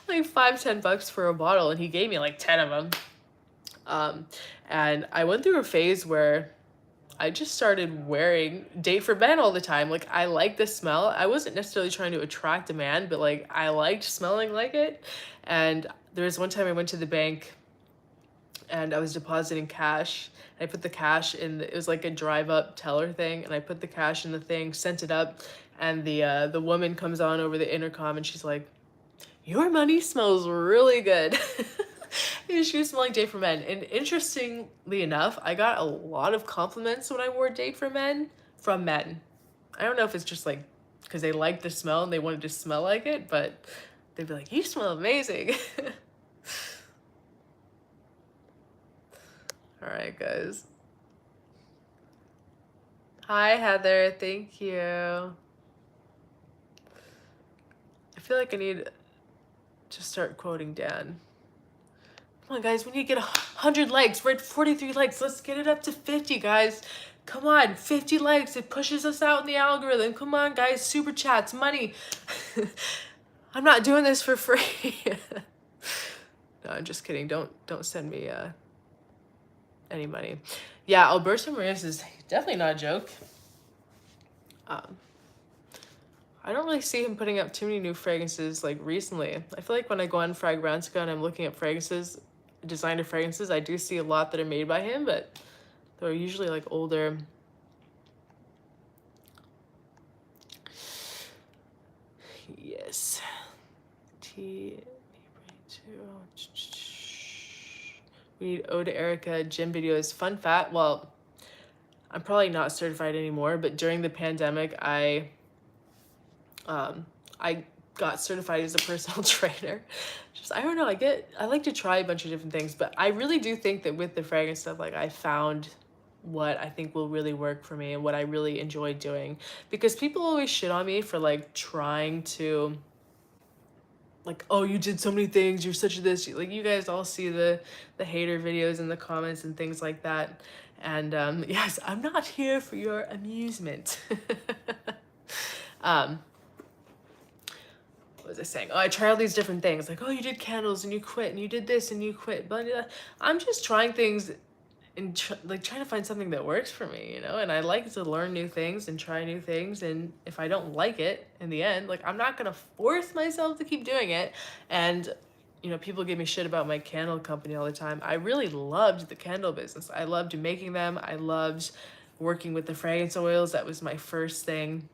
like $5-10 for a bottle, and he gave me like 10 of them. And I went through a phase where I just started wearing Date for Men all the time. Like, I like the smell. I wasn't necessarily trying to attract a man, but like I liked smelling like it. And there was one time I went to the bank and I was depositing cash. I put the cash in, it was like a drive up teller thing, and I put the cash in the thing, sent it up, and the woman comes on over the intercom and she's like, "Your money smells really good." And she was smelling Date for Men. And interestingly enough, I got a lot of compliments when I wore Date for Men from men. I don't know if it's just like because they liked the smell and they wanted to smell like it, but they'd be like, "You smell amazing." All right, guys. Hi, Heather. Thank you. I feel like I need to start quoting Dan. Come on, guys. We need to get 100 likes. We're at 43 likes. Let's get it up to 50, guys. Come on, 50 likes. It pushes us out in the algorithm. Come on, guys. Super chats, money. I'm not doing this for free. No, I'm just kidding. Don't send me any money. Yeah, Alberto Marias is definitely not a joke. I don't really see him putting up too many new fragrances like recently. I feel like when I go on Fragrantica and I'm looking at fragrances, designer fragrances, I do see a lot that are made by him, but they're usually like older. Yes. We need eauderica gym videos. Fun fact, well, I'm probably not certified anymore, but during the pandemic, I got certified as a personal trainer. I don't know, I like to try a bunch of different things, but I really do think that with the fragrance stuff, like I found what I think will really work for me and what I really enjoy doing, because people always shit on me for like trying to like, oh, you did so many things, you're such a this, like you guys all see the hater videos in the comments and things like that. And yes, I'm not here for your amusement. What was I saying? Oh, I tried all these different things. Like, oh, you did candles and you quit, and you did this and you quit. But I'm just trying things and like trying to find something that works for me, you know? And I like to learn new things and try new things. And if I don't like it in the end, like I'm not going to force myself to keep doing it. And, you know, people give me shit about my candle company all the time. I really loved the candle business. I loved making them. I loved working with the fragrance oils. That was my first thing,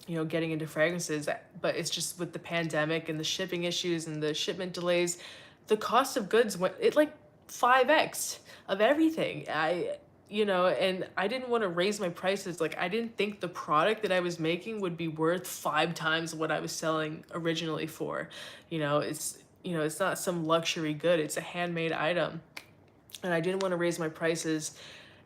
you know, getting into fragrances. But it's just with the pandemic and the shipping issues and the shipment delays, the cost of goods went, it like 5x of everything. You know, and I didn't want to raise my prices. Like I didn't think the product that I was making would be worth 5 times what I was selling originally for. You know, it's not some luxury good. It's a handmade item. And I didn't want to raise my prices.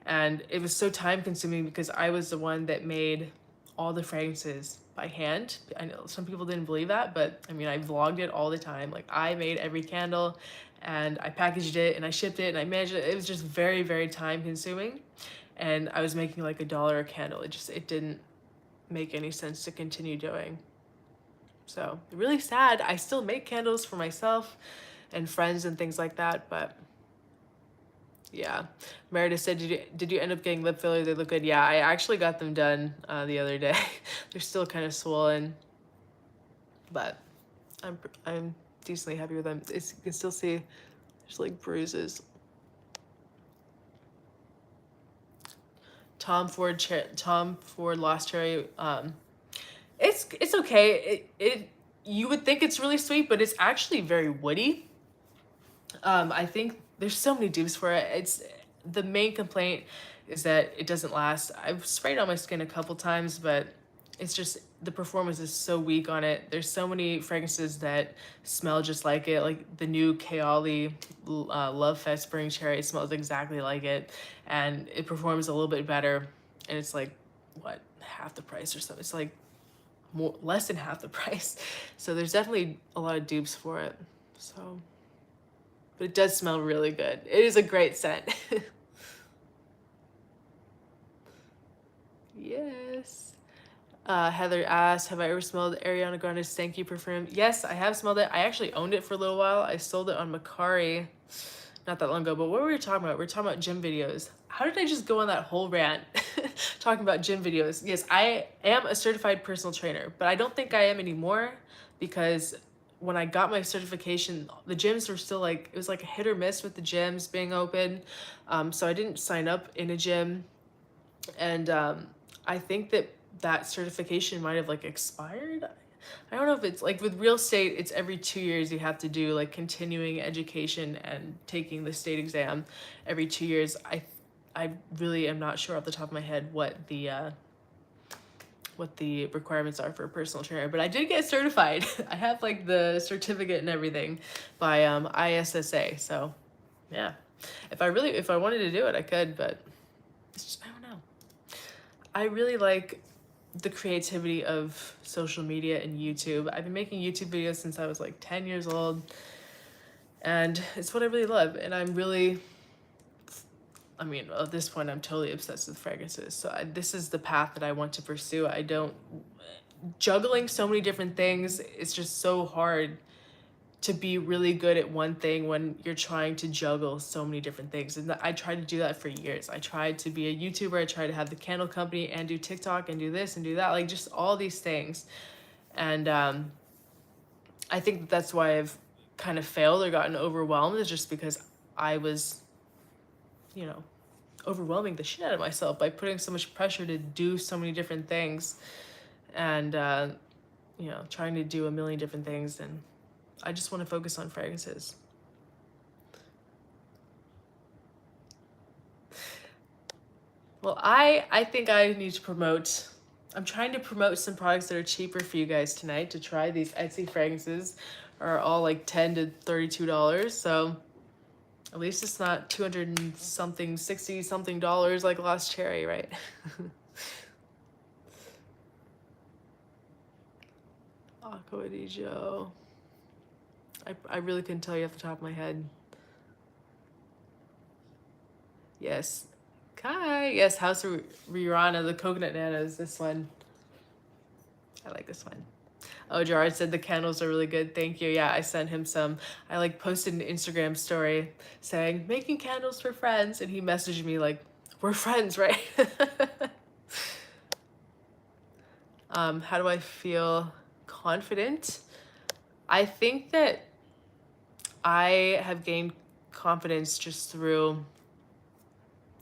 And it was so time consuming because I was the one that made all the fragrances by hand. I know some people didn't believe that, but I mean, I vlogged it all the time. Like I made every candle and I packaged it and I shipped it and I managed it. It was just very, very time consuming. And I was making like $1 a candle. It didn't make any sense to continue doing. So really sad. I still make candles for myself and friends and things like that, but yeah. Meredith said, did you end up getting lip filler? They look good. Yeah, I actually got them done the other day. They're still kind of swollen, but I'm decently happy with them. You can still see there's like bruises. Tom Ford Lost Cherry. It's okay. You would think it's really sweet, but it's actually very woody. I think there's so many dupes for it. The main complaint is that it doesn't last. I've sprayed on my skin a couple times, but it's just the performance is so weak on it. There's so many fragrances that smell just like it, like the new Kaoli Love Fest Spring Cherry. It smells exactly like it, and it performs a little bit better. And it's like, what, half the price or something? It's like less than half the price. So there's definitely a lot of dupes for it. So, but it does smell really good. It is a great scent. Yes. Heather asked, have I ever smelled Ariana Grande's Stanky perfume? Yes, I have smelled it. I actually owned it for a little while. I sold it on Macari not that long ago. But what were we talking about? We were talking about gym videos. How did I just go on that whole rant talking about gym videos? Yes, I am a certified personal trainer, but I don't think I am anymore because when I got my certification, the gyms were still like, it was like a hit or miss with the gyms being open. So I didn't sign up in a gym. And I think that certification might have like expired. I don't know if it's like with real estate, it's every 2 years you have to do like continuing education and taking the state exam every 2 years. I really am not sure off the top of my head what the requirements are for a personal trainer, but I did get certified. I have like the certificate and everything by ISSA. So yeah, if I wanted to do it, I could, but it's just, I don't know. I really like the creativity of social media and YouTube. I've been making YouTube videos since I was like 10 years old, and it's what I really love. And I'm really, I mean, at this point, I'm totally obsessed with fragrances. So this is the path that I want to pursue. Juggling so many different things, it's just so hard to be really good at one thing when you're trying to juggle so many different things. And I tried to do that for years. I tried to be a YouTuber. I tried to have the candle company and do TikTok and do this and do that, like just all these things. And I think that's why I've kind of failed or gotten overwhelmed, is just because I was, overwhelming the shit out of myself by putting so much pressure to do so many different things and, trying to do a million different things. And I just want to focus on fragrances. Well, I think I need to promote, I'm trying to promote some products that are cheaper for you guys tonight to try. These Etsy fragrances are all like $10 to $32. So at least it's not 200 and something, 60 something dollars like Lost Cherry, right? Aqua di Gio. I really couldn't tell you off the top of my head. Yes. Kai. Yes, House of Rirana, the coconut nanas. This one. I like this one. Oh, Gerard said the candles are really good. Thank you. Yeah, I sent him some. I like posted an Instagram story saying, making candles for friends. And he messaged me like, we're friends, right? How do I feel confident? I think that I have gained confidence just through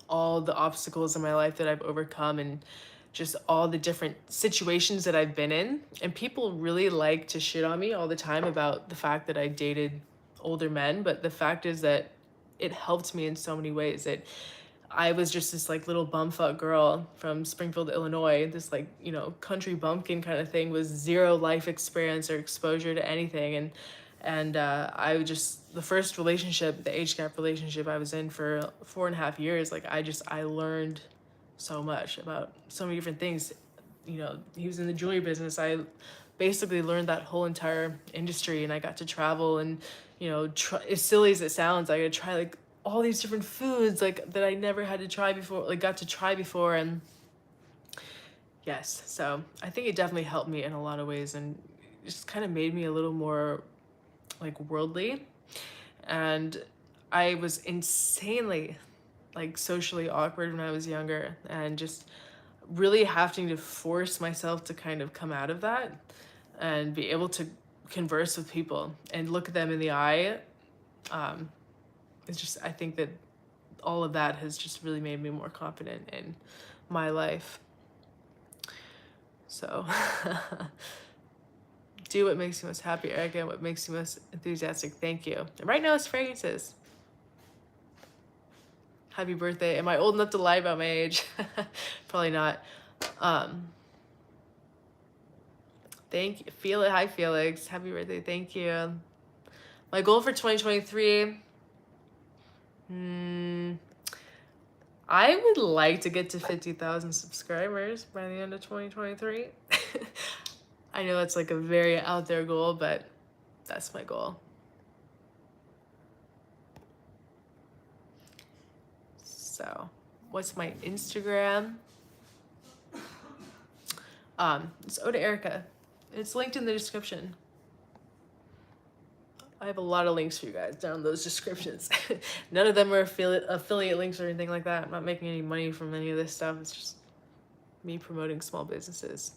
all the obstacles in my life that I've overcome and just all the different situations that I've been in. And people really like to shit on me all the time about the fact that I dated older men. But the fact is that it helped me in so many ways. That I was just this like little bumfuck girl from Springfield, Illinois, this like, country bumpkin kind of thing, with zero life experience or exposure to anything. And the first relationship, the age gap relationship I was in for 4.5 years, like I learned so much about so many different things. He was in the jewelry business. I basically learned that whole entire industry, and I got to travel and, as silly as it sounds, I got to try like all these different foods like that I never had to try before, like got to try before. And yes, so I think it definitely helped me in a lot of ways, and just kind of made me a little more like worldly. And I was insanely like socially awkward when I was younger, and just really having to force myself to kind of come out of that and be able to converse with people and look at them in the eye. It's just, I think that all of that has just really made me more confident in my life. So do what makes you most happy, Erica, what makes you most enthusiastic. Thank you. And right now it's fragrances. Happy birthday. Am I old enough to lie about my age? Probably not. Thank you. Feel it. Hi, Felix. Happy birthday. Thank you. My goal for 2023. I would like to get to 50,000 subscribers by the end of 2023. I know that's like a very out there goal, but that's my goal. So, what's my Instagram? It's eauderica. It's linked in the description. I have a lot of links for you guys down those descriptions. None of them are affiliate links or anything like that. I'm not making any money from any of this stuff. It's just me promoting small businesses.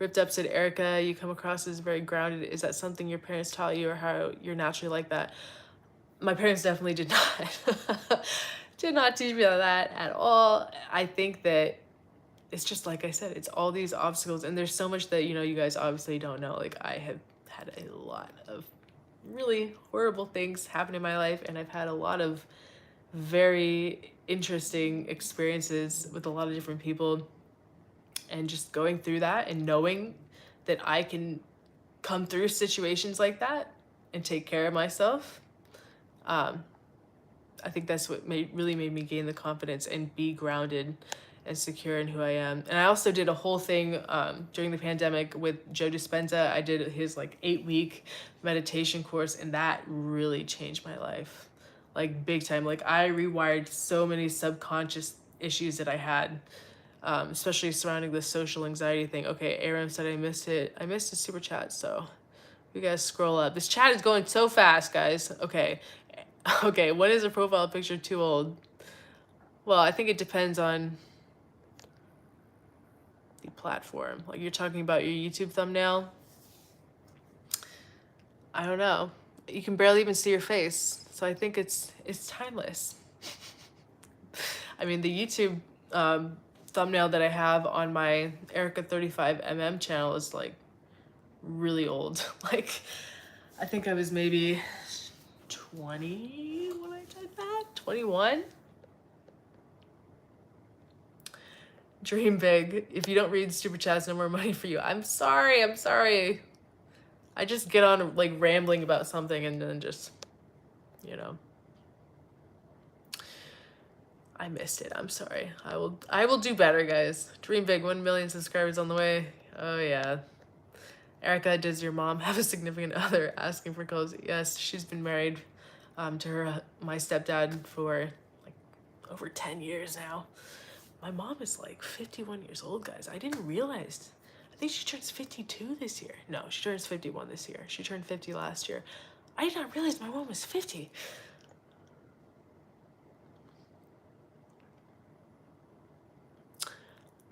Ripped Up said, Erica, you come across as very grounded. Is that something your parents taught you, or how you're naturally like that? My parents definitely did not. Did not teach me that at all. I think that it's just like I said, it's all these obstacles, and there's so much that, you know, you guys obviously don't know. Like, I have had a lot of really horrible things happen in my life, and I've had a lot of very interesting experiences with a lot of different people, and just going through that and knowing that I can come through situations like that and take care of myself. I think that's what really made me gain the confidence and be grounded and secure in who I am. And I also did a whole thing during the pandemic with Joe Dispenza. I did his like 8-week meditation course, and that really changed my life, like big time. Like, I rewired so many subconscious issues that I had, especially surrounding the social anxiety thing. Okay, Aram said I missed it. I missed a super chat, so you guys scroll up. This chat is going so fast, guys. Okay. Okay, when is a profile picture too old? Well, I think it depends on the platform. Like, you're talking about your YouTube thumbnail. I don't know. You can barely even see your face, so I think it's timeless. I mean, the YouTube thumbnail that I have on my Erica 35mm channel is like really old. Like, I think I was maybe 20 when I did that. 21. Dream big. If you don't read super chats, no more money for you. I'm sorry. I just get on like rambling about something and then just, you know. I missed it. I'm sorry. I will do better, guys. Dream big. 1 million subscribers on the way. Oh yeah. Erica, does your mom have a significant other asking for clothes? Yes, she's been married to my stepdad for like over 10 years now. My mom is like 51 years old, guys. I didn't realize. I think she turns 52 this year. No, she turns 51 this year. She turned 50 last year. I did not realize my mom was 50.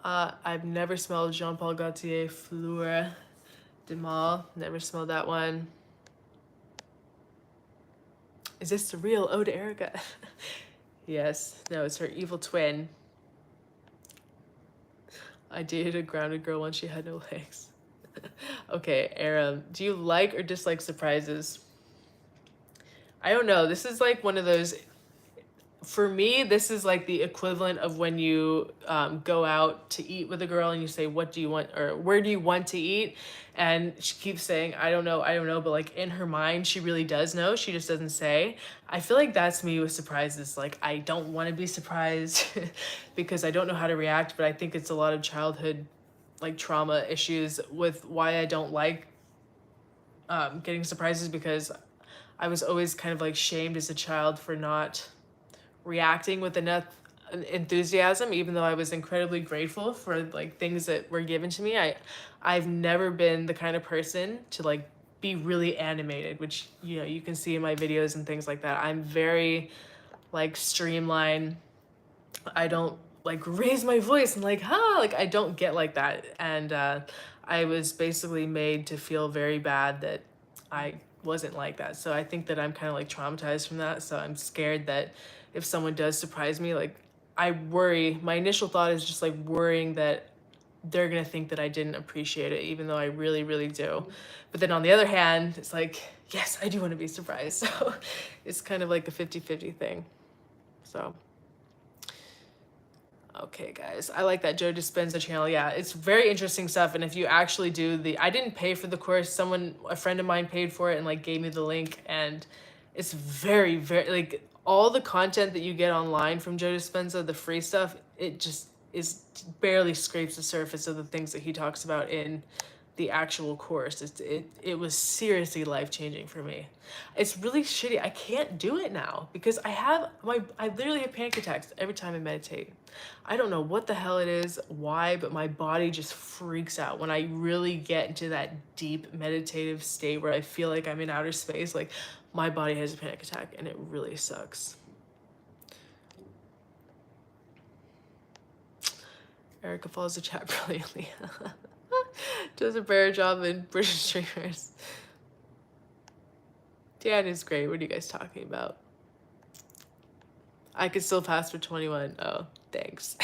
I've never smelled Jean Paul Gaultier Fleur de Mal. Never smelled that one. Is this the real eauderica? Yes. No, it's her evil twin. I dated a grounded girl when she had no legs. Okay, Aram, do you like or dislike surprises? I don't know. This is like one of those, for me, this is like the equivalent of when you go out to eat with a girl and you say, what do you want, or where do you want to eat? And she keeps saying, I don't know. But like in her mind, she really does know. She just doesn't say. I feel like that's me with surprises. Like, I don't want to be surprised because I don't know how to react, but I think it's a lot of childhood like trauma issues with why I don't like getting surprises, because I was always kind of like shamed as a child for not reacting with an enthusiasm, even though I was incredibly grateful for like things that were given to me. I've never been the kind of person to like be really animated, which, you know, you can see in my videos and things like that. I'm very like streamlined. I don't like raise my voice and like, huh, like I don't get like that. And I was basically made to feel very bad that I wasn't like that. So I think that I'm kind of like traumatized from that. So I'm scared that if someone does surprise me, like I worry, my initial thought is just like worrying that they're gonna think that I didn't appreciate it, even though I really, really do. But then on the other hand, it's like, yes, I do want to be surprised. So it's kind of like a 50-50 thing. So. Okay, guys, I like that Joe Dispenza channel. Yeah, it's very interesting stuff. And if you actually do I didn't pay for the course. A friend of mine paid for it and like gave me the link. And it's very, very, like all the content that you get online from Joe Dispenza, the free stuff, it just barely scrapes the surface of the things that he talks about in the actual course. It was seriously life-changing for me. It's really shitty. I can't do it now because I literally have panic attacks every time I meditate. I don't know what the hell it is, why, but my body just freaks out when I really get into that deep meditative state where I feel like I'm in outer space. Like my body has a panic attack and it really sucks. Erica follows the chat brilliantly. Does a better job in British streamers. Dan is great. What are you guys talking about? I could still pass for 21. Oh, thanks.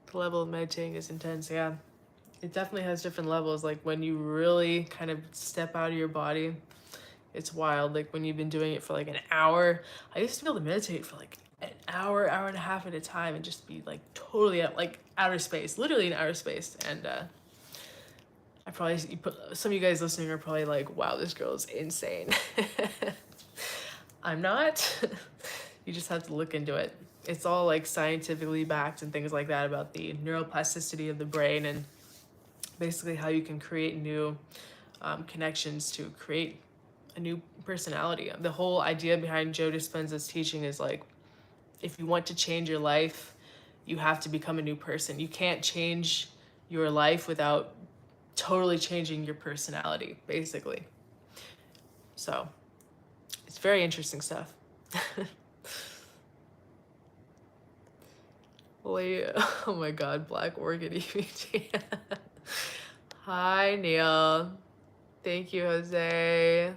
The level of meditating is intense. Yeah, it definitely has different levels. Like when you really kind of step out of your body, it's wild. Like when you've been doing it for like an hour. I used to be able to meditate for like an hour, hour and a half at a time and just be like totally at like outer space, literally in outer space. And some of you guys listening are probably like, wow, this girl is insane. I'm not. You just have to look into it. It's all like scientifically backed and things like that about the neuroplasticity of the brain and basically how you can create new connections to create a new personality. The whole idea behind Joe Dispenza's teaching is like, if you want to change your life, you have to become a new person. You can't change your life without totally changing your personality, basically. So it's very interesting stuff. Wait, oh my God, Black Orchid EBT. Hi, Neil. Thank you, Jose.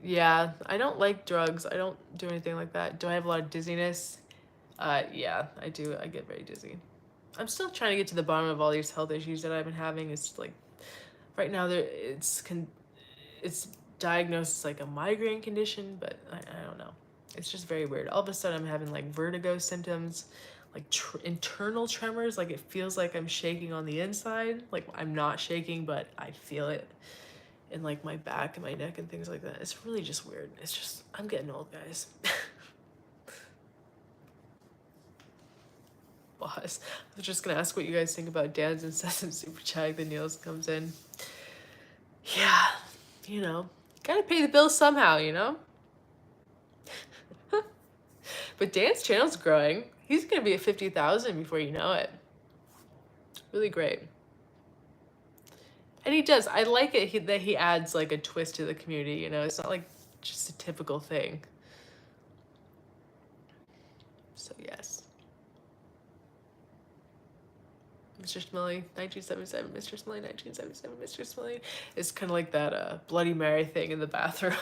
Yeah, I don't like drugs. I don't do anything like that. Do I have a lot of dizziness? Yeah, I do. I get very dizzy. I'm still trying to get to the bottom of all these health issues that I've been having. It's like, right now it's diagnosed as like a migraine condition, but I don't know. It's just very weird. All of a sudden I'm having like vertigo symptoms, like internal tremors. Like it feels like I'm shaking on the inside. Like I'm not shaking, but I feel it in like my back and my neck and things like that. It's really just weird. It's just, I'm getting old, guys. Boss. I was just gonna ask what you guys think about Dan's incessant super chat. The Niels comes in. Yeah, you know, gotta pay the bills somehow, you know? But Dan's channel's growing. He's gonna be at 50,000 before you know it. Really great. And he does. I like it that he adds like a twist to the community, you know? It's not like just a typical thing. So yes. Mr. Smelly, 1977, Mr. Smelly, 1977, Mr. Smelly. It's kind of like that Bloody Mary thing in the bathroom.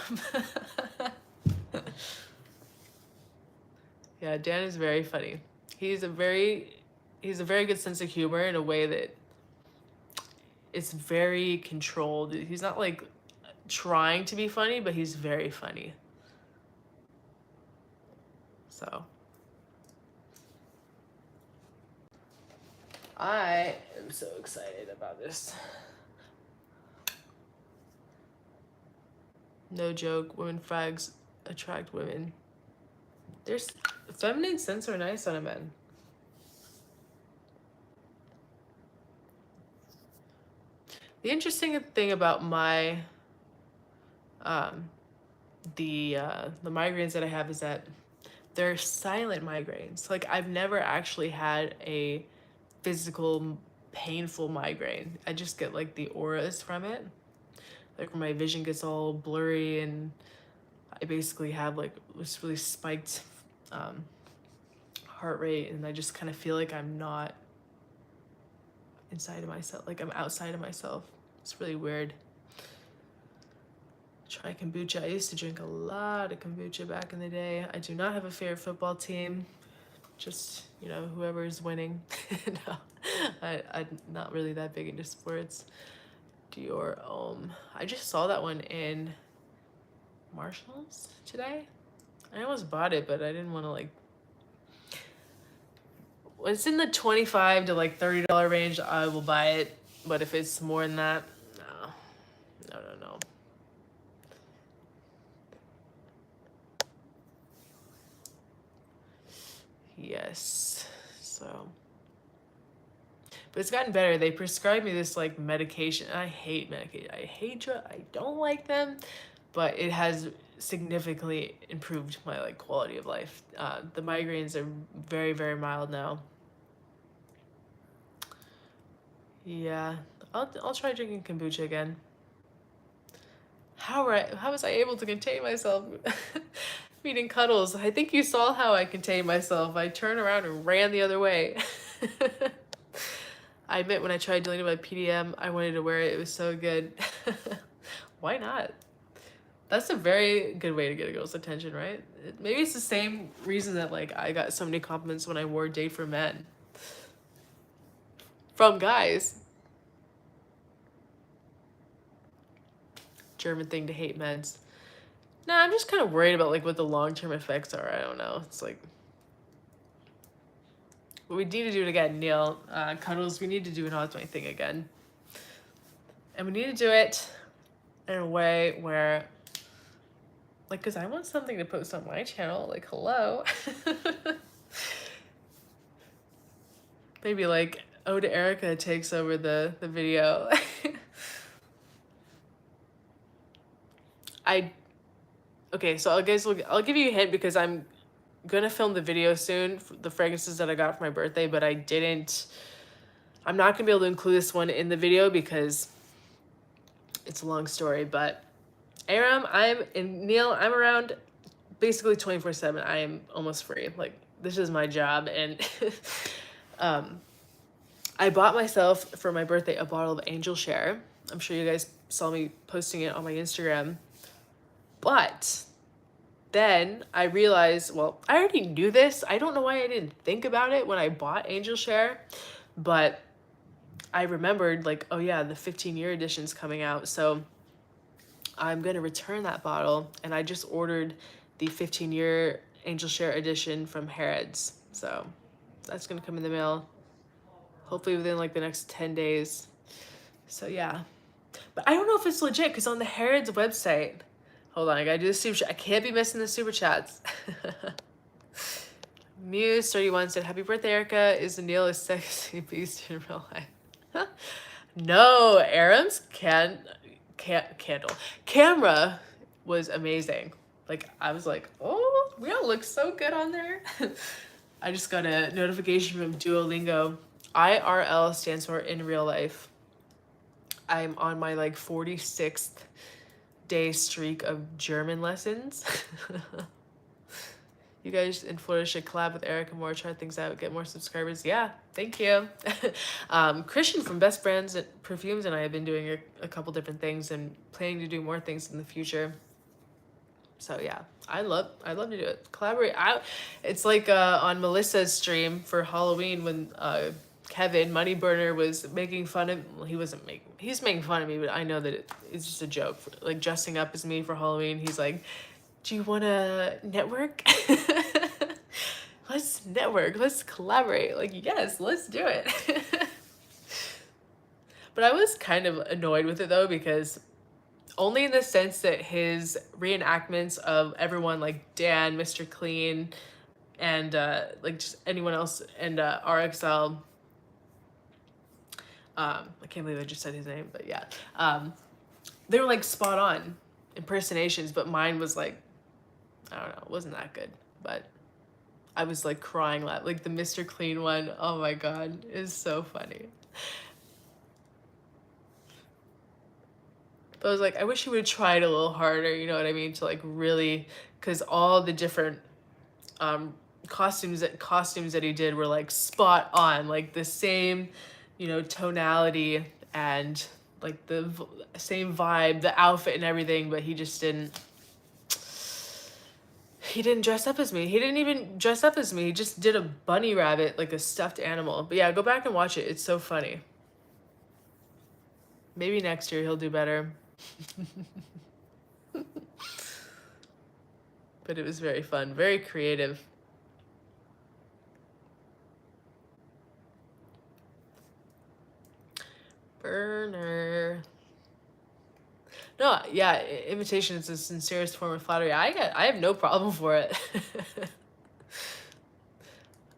Yeah, Dan is very funny. He's a very good sense of humor in a way that it's very controlled. He's not like trying to be funny, but he's very funny. So I am so excited about this. No joke, women frags attract women. There's feminine scents are nice on a man. The interesting thing about my the migraines that I have is that they're silent migraines. Like I've never actually had a physical painful migraine. I just get like the auras from it. Like when my vision gets all blurry and I basically have like this really spiked heart rate, and I just kind of feel like I'm not inside of myself, like I'm outside of myself. It's really weird. Try kombucha. I used to drink a lot of kombucha back in the day. I do not have a favorite football team. Just, you know, whoever is winning. No, I'm not really that big into sports. Dior I just saw that one in Marshalls today. I almost bought it, but I didn't want to like. When it's in the $25 to like $30 range, I will buy it. But if it's more than that, no. Yes, so. But it's gotten better. They prescribed me this like medication. I hate medication. I don't like them, but it has significantly improved my like quality of life. The migraines are very, very mild now. Yeah, I'll try drinking kombucha again. How was I able to contain myself? Eating cuddles. I think you saw how I contained myself. I turned around and ran the other way. I admit when I tried deleting my PDM, I wanted to wear it. It was so good. Why not? That's a very good way to get a girl's attention, right? Maybe it's the same reason that like I got so many compliments when I wore Date for Men. From guys. German thing to hate meds. Nah, I'm just kind of worried about like what the long-term effects are. I don't know. It's like, but we need to do it again, Neil. Cuddles, we need to do an Odds My thing again. And we need to do it in a way where, like, because I want something to post on my channel. Like, hello. Maybe like eauderica takes over the video. Okay, so I'll give you a hint because I'm gonna film the video soon, the fragrances that I got for my birthday, but I'm not gonna be able to include this one in the video because it's a long story. But Aram, Neil, I'm around basically 24/7. I am almost free. Like, this is my job. And I bought myself for my birthday a bottle of Angel Share. I'm sure you guys saw me posting it on my Instagram. But then I realized, well, I already knew this. I don't know why I didn't think about it when I bought Angel Share, but I remembered like, oh yeah, the 15-year edition's coming out. So I'm going to return that bottle, and I just ordered the 15-year Angel Share edition from Harrods. So that's going to come in the mail hopefully within like the next 10 days. So yeah, but I don't know if it's legit because on the Harrods website, hold on, I gotta do the super chat. I can't be missing the super chats. Muse31 said, happy birthday, Erica. Is Neil a sexy beast in real life? No, Aram's camera was amazing. Like, I was like, oh, we all look so good on there. I just got a notification from Duolingo. IRL stands for in real life. I'm on my like 46th day streak of German lessons. You guys in Florida should collab with Erica more, try things out, get more subscribers. Yeah, thank you. Christian from Best Brands and Perfumes and I have been doing a couple different things and planning to do more things in the future. So yeah, I love to do it. Collaborate out. It's like on Melissa's stream for Halloween when Kevin Moneyburner was making fun of, well, he's making fun of me, but I know that it's just a joke, like dressing up as me for Halloween. He's like, do you want to network? Let's network, let's collaborate. Like, yes, let's do it. But I was kind of annoyed with it though, because only in the sense that his reenactments of everyone like Dan, Mr. Clean, and like just anyone else, and RXL, I can't believe I just said his name, but yeah. They were like spot on impersonations, but mine was like, I don't know, it wasn't that good, but I was like crying like the Mr. Clean one. Oh my God, it's so funny. But I was like, I wish he would have tried a little harder, you know what I mean? To like really, because all the different costumes that he did were like spot on, like the same, you know, tonality and like the same vibe, the outfit and everything, but he just didn't. He didn't dress up as me. He didn't even dress up as me. He just did a bunny rabbit, like a stuffed animal. But yeah, go back and watch it. It's so funny. Maybe next year he'll do better. But it was very fun, very creative. Burner. No, yeah, imitation is the sincerest form of flattery. I have no problem for it.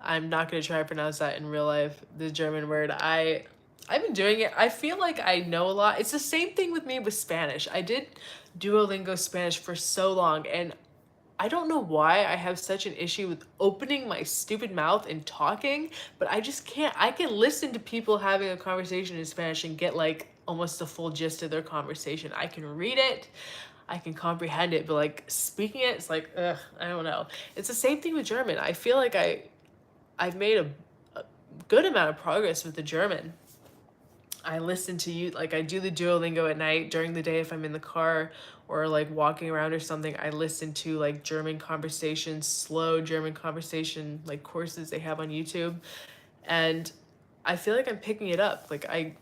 I'm not gonna try to pronounce that in real life, the German word. I've been doing it. I feel like I know a lot. It's the same thing with me with Spanish. I did Duolingo Spanish for so long, and I don't know why I have such an issue with opening my stupid mouth and talking, but I just can't. I can listen to people having a conversation in Spanish and get like almost the full gist of their conversation. I can read it, I can comprehend it, but like speaking it, it's like, ugh, I don't know. It's the same thing with German. I feel like I've made a good amount of progress with the German. I listen to you, like I do the Duolingo at night during the day if I'm in the car or like walking around or something. I listen to like German conversations, slow German conversation, like courses they have on YouTube. And I feel like I'm picking it up. Like I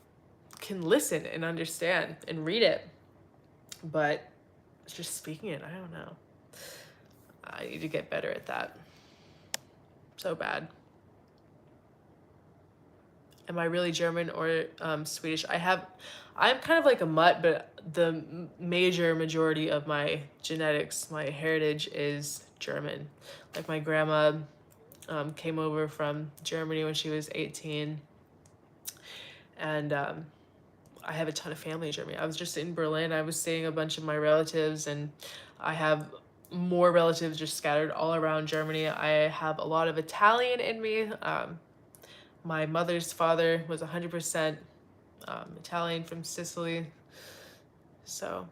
can listen and understand and read it, but just speaking it, I don't know. I need to get better at that. So bad. Am I really German or Swedish? I'm kind of like a mutt, but the majority of my genetics, my heritage is German. Like my grandma came over from Germany when she was 18. And I have a ton of family in Germany. I was just in Berlin. I was seeing a bunch of my relatives, and I have more relatives just scattered all around Germany. I have a lot of Italian in me. My mother's father was 100% Italian from Sicily. So,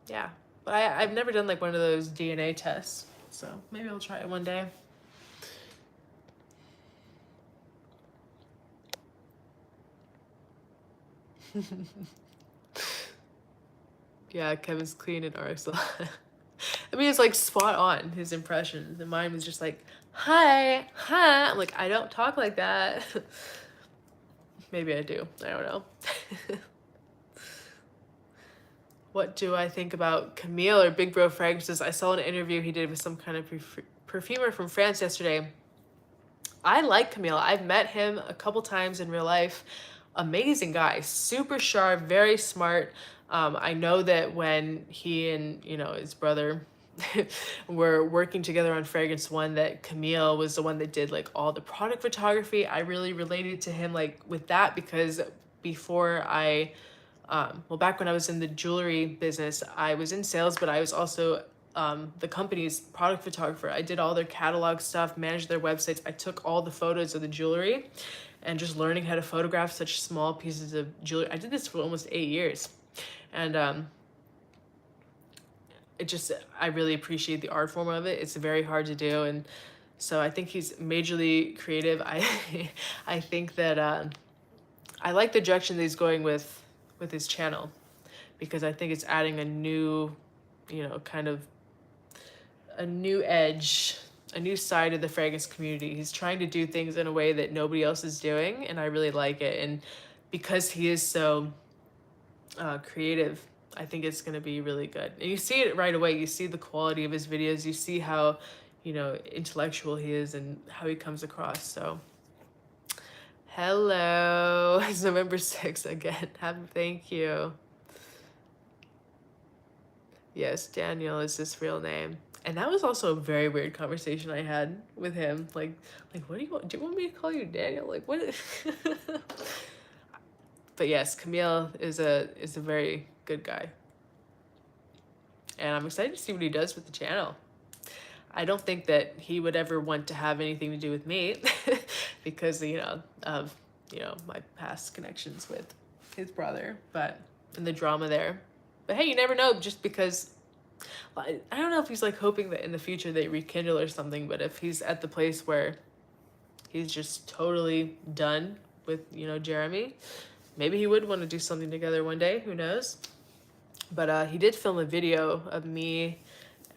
yeah. But I've never done like one of those DNA tests. So maybe I'll try it one day. Yeah, Kevin's clean and RX. I mean, it's like spot on, his impressions. And mine was just like, hi, hi. I'm like, I don't talk like that. Maybe I do. I don't know. What do I think about Camille or Big Bro Fragrances? I saw an interview he did with some kind of perfumer from France yesterday. I like Camille. I've met him a couple times in real life. Amazing guy, super sharp, very smart. I know that when he and, you know, his brother were working together on Fragrance One, that Camille was the one that did like all the product photography. I really related to him like with that because before I, well, back when I was in the jewelry business, I was in sales, but I was also the company's product photographer. I did all their catalog stuff, managed their websites. I took all the photos of the jewelry and just learning how to photograph such small pieces of jewelry. I did this for almost 8 years. And I really appreciate the art form of it. It's very hard to do. And so I think he's majorly creative. I think that I like the direction that he's going with his channel, because I think it's adding a new, you know, kind of a new edge, a new side of the fragrance community. He's trying to do things in a way that nobody else is doing, and I really like it. And because he is so creative, I think it's going to be really good. And you see it right away. You see the quality of his videos. You see how, you know, intellectual he is and how he comes across. So, hello. It's November 6th again. Thank you. Yes, Daniel is his real name. And that was also a very weird conversation I had with him. Like, what do you want? Do you want me to call you Daniel? Like, what? But yes, Camille is a very good guy. And I'm excited to see what he does with the channel. I don't think that he would ever want to have anything to do with me because, you know, of, you know, my past connections with his brother, but, and the drama there. But hey, you never know, just because, I don't know if he's like hoping that in the future they rekindle or something, but if he's at the place where he's just totally done with, you know, Jeremy, maybe he would want to do something together one day, who knows? But he did film a video of me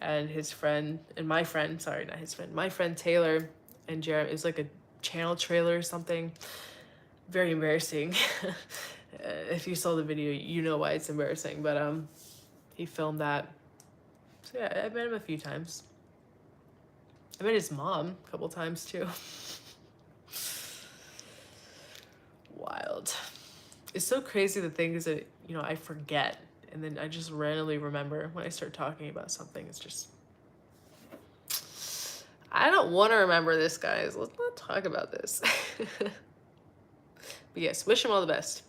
and his friend, and my friend, sorry, not his friend, my friend Taylor and Jeremy. It was like a channel trailer or something. Very embarrassing. If you saw the video, you know why it's embarrassing, but he filmed that. So yeah, I met him a few times. I met his mom a couple times too. Wild. It's so crazy, the things that, you know, I forget, and then I just randomly remember when I start talking about something. It's just, I don't want to remember this, guys. Let's not talk about this. But yes, wish him all the best.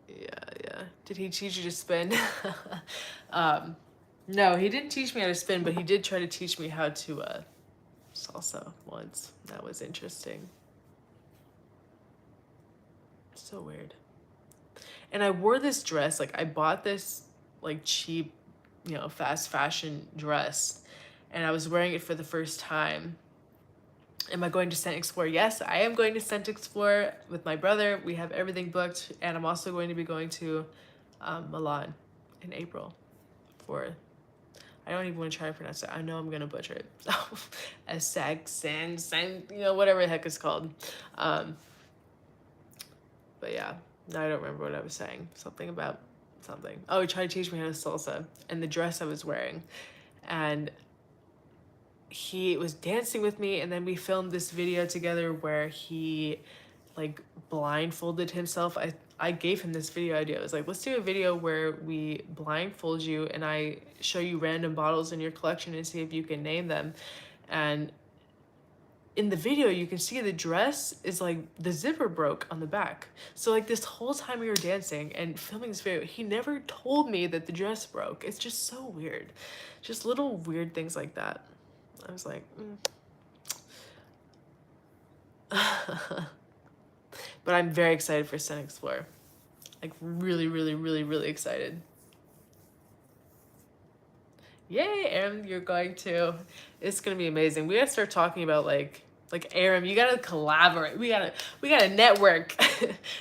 Yeah. Did he teach you to spin? No, he didn't teach me how to spin, but he did try to teach me how to salsa once. That was interesting. So weird. And I wore this dress, like I bought this like cheap, you know, fast fashion dress, and I was wearing it for the first time. Am I going to ScentXplore? Yes, I am going to ScentXplore with my brother. We have everything booked, and I'm also going to be going to Milan in April for, I don't even want to try to pronounce it. I know I'm going to butcher it. Esscents, you know, whatever the heck it's called. But yeah, now I don't remember what I was saying. Something about something. Oh, he tried to teach me how to salsa, and the dress I was wearing. And he was dancing with me, and then we filmed this video together where he like blindfolded himself. I gave him this video idea. I was like, let's do a video where we blindfold you and I show you random bottles in your collection and see if you can name them. And in the video, you can see the dress is like, the zipper broke on the back. So like this whole time we were dancing and filming this video, he never told me that the dress broke. It's just so weird. Just little weird things like that. I was like, But I'm very excited for ScentXplore. Like really, really, really, really excited. Yay, Aram, you're going to. It's gonna be amazing. We gotta start talking about like Aram, you gotta collaborate. We gotta network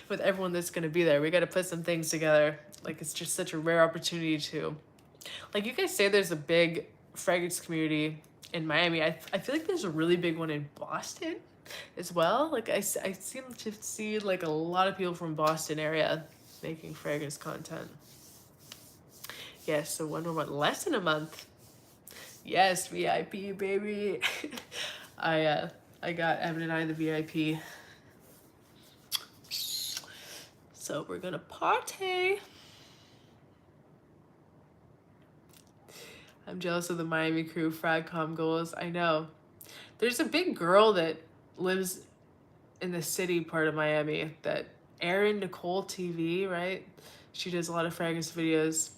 with everyone that's gonna be there. We gotta put some things together. Like it's just such a rare opportunity to, like you guys say there's a big fragrance community in Miami. I feel like there's a really big one in Boston as well. Like I seem to see like a lot of people from Boston area making fragrance content. Yes, so 1 more month, less than a month. Yes, VIP, baby. I got Evan and I the VIP. So we're gonna party. I'm jealous of the Miami crew, Fragcom goals. I know. There's a big girl that lives in the city part of Miami, that Erin Nicole TV, right? She does a lot of fragrance videos.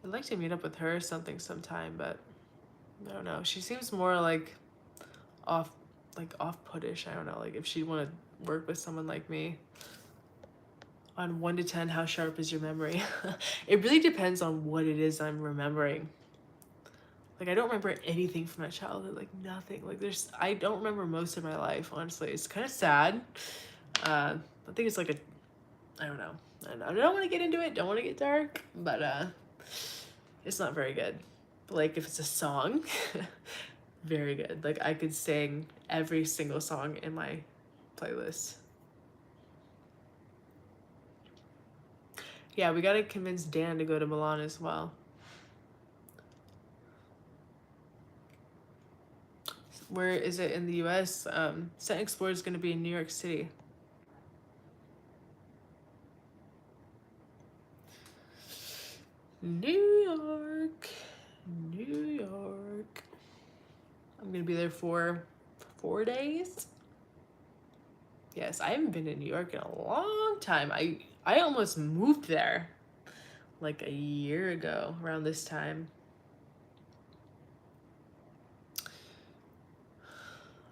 I'd like to meet up with her or something sometime, but I don't know. She seems more like off-puttish. I don't know, like if she'd want to work with someone like me. On 1 to 10, how sharp is your memory? It really depends on what it is I'm remembering. Like I don't remember anything from my childhood, like nothing. Like I don't remember most of my life, honestly. It's kind of sad. I think it's like I don't know. I don't want to get into it, don't want to get dark, but it's not very good. But like if it's a song, very good. Like I could sing every single song in my playlist. Yeah, we gotta convince Dan to go to Milan as well. Where is it in the US? ScentXplore is gonna be in New York City. New York. I'm I'm gonna be there for 4 days. Yes, I haven't been to New York in a long time. I almost moved there like a year ago around this time.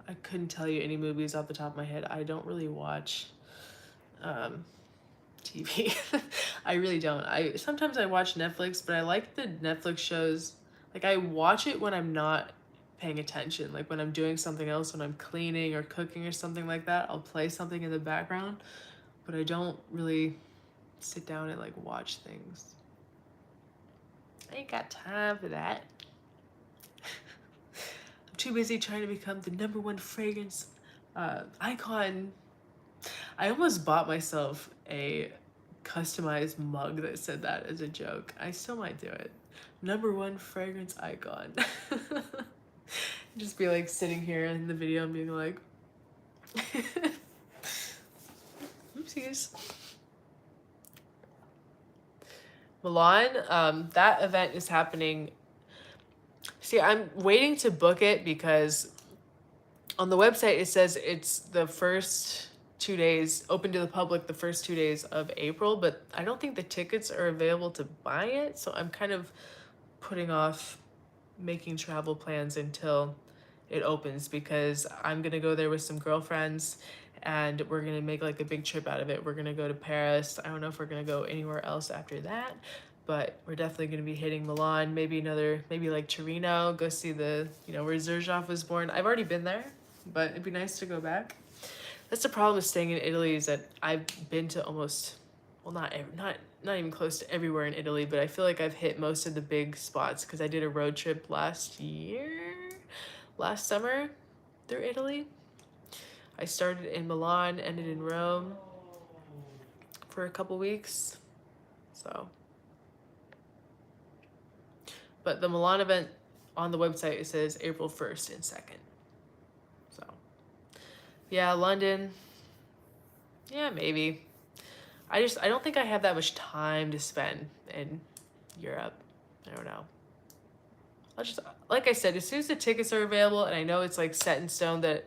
I couldn't tell you any movies off the top of my head. I don't really watch TV. I really don't. Sometimes I watch Netflix, but I like the Netflix shows. Like I watch it when I'm not paying attention. Like when I'm doing something else, when I'm cleaning or cooking or something like that, I'll play something in the background, but I don't really sit down and like watch things. I ain't got time for that. I'm too busy trying to become the #1 fragrance icon. I almost bought myself a customized mug that said that as a joke. I still might do it. #1 fragrance icon. Just be like sitting here in the video and being like, oopsies. Milan, that event is happening. See, I'm waiting to book it because on the website it says it's the first 2 days, open to the public the first 2 days of April, but I don't think the tickets are available to buy it. So I'm kind of putting off making travel plans until it opens because I'm gonna go there with some girlfriends and we're gonna make like a big trip out of it. We're gonna go to Paris. I don't know if we're gonna go anywhere else after that, but we're definitely gonna be hitting Milan, maybe like Torino, go see the, where Zerg was born. I've already been there, but it'd be nice to go back. That's the problem with staying in Italy is that I've been to almost, well, not even close to everywhere in Italy, but I feel like I've hit most of the big spots because I did a road trip last summer through Italy. I started in Milan, ended in Rome for a couple weeks. So, but the Milan event on the website, it says April 1st and 2nd. So, yeah, London. Yeah, maybe. I don't think I have that much time to spend in Europe. I don't know. I'll just, like I said, as soon as the tickets are available and I know it's like set in stone that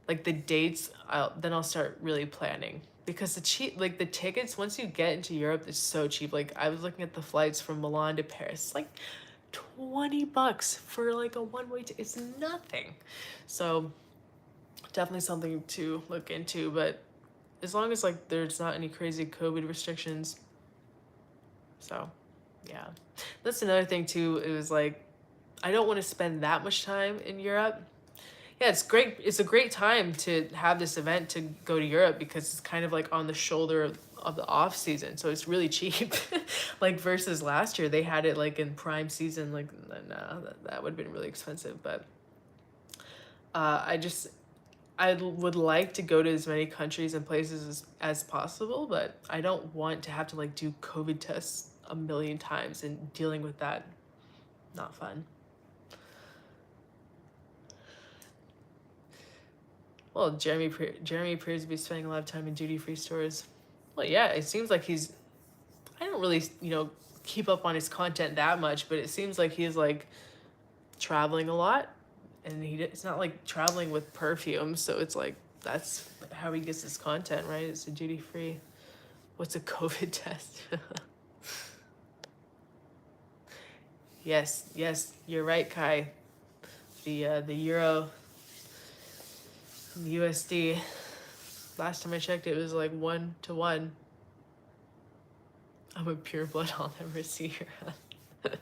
like the dates, then I'll start really planning because the tickets, once you get into Europe, it's so cheap. Like I was looking at the flights from Milan to Paris, it's like $20 for like a one-way ticket. It's nothing. So definitely something to look into, but as long as like there's not any crazy COVID restrictions. So yeah, that's another thing too. It was like, I don't want to spend that much time in Europe. Yeah, it's great. It's a great time to have this event to go to Europe because it's kind of like on the shoulder of the off season. So it's really cheap. Like versus last year, they had it like in prime season. Like, no, that would have been really expensive. But I would like to go to as many countries and places as possible, but I don't want to have to like do COVID tests a million times and dealing with that. Not fun. Well, Jeremy appears to be spending a lot of time in duty-free stores. Well, yeah, it seems like I don't really, keep up on his content that much, but it seems like he's like traveling a lot and it's not like traveling with perfume. So it's like, that's how he gets his content, right? It's a duty-free. What's a COVID test? Yes, you're right, Kai. The euro, the USD. Last time I checked, it was like 1 to 1. I'm a pure blood. I'll never see her.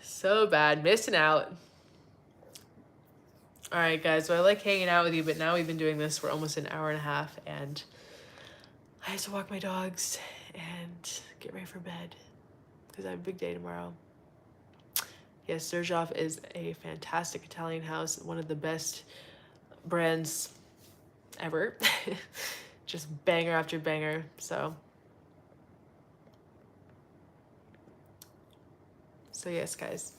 So bad, missing out. All right, guys. So I like hanging out with you, but now we've been doing this for almost an hour and a half, and I have to walk my dogs and get ready for bed because I have a big day tomorrow. Yes, Zerg is a fantastic Italian house, one of the best brands ever. Just banger after banger. So yes, guys,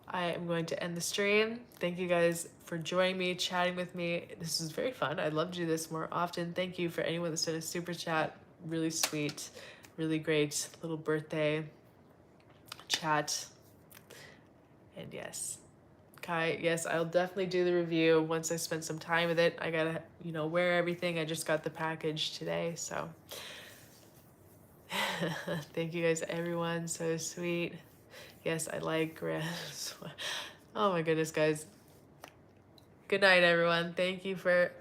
I am going to end the stream. Thank you guys for joining me, chatting with me. This was very fun. I'd love to do this more often. Thank you for anyone that sent a super chat. Really sweet, really great little birthday chat. And yes, Kai, yes, I'll definitely do the review once I spend some time with it. I gotta, you know, wear everything. I just got the package today, so. Thank you guys, everyone. So sweet. Yes, I like grass. Oh my goodness, guys. Good night, everyone. Thank you for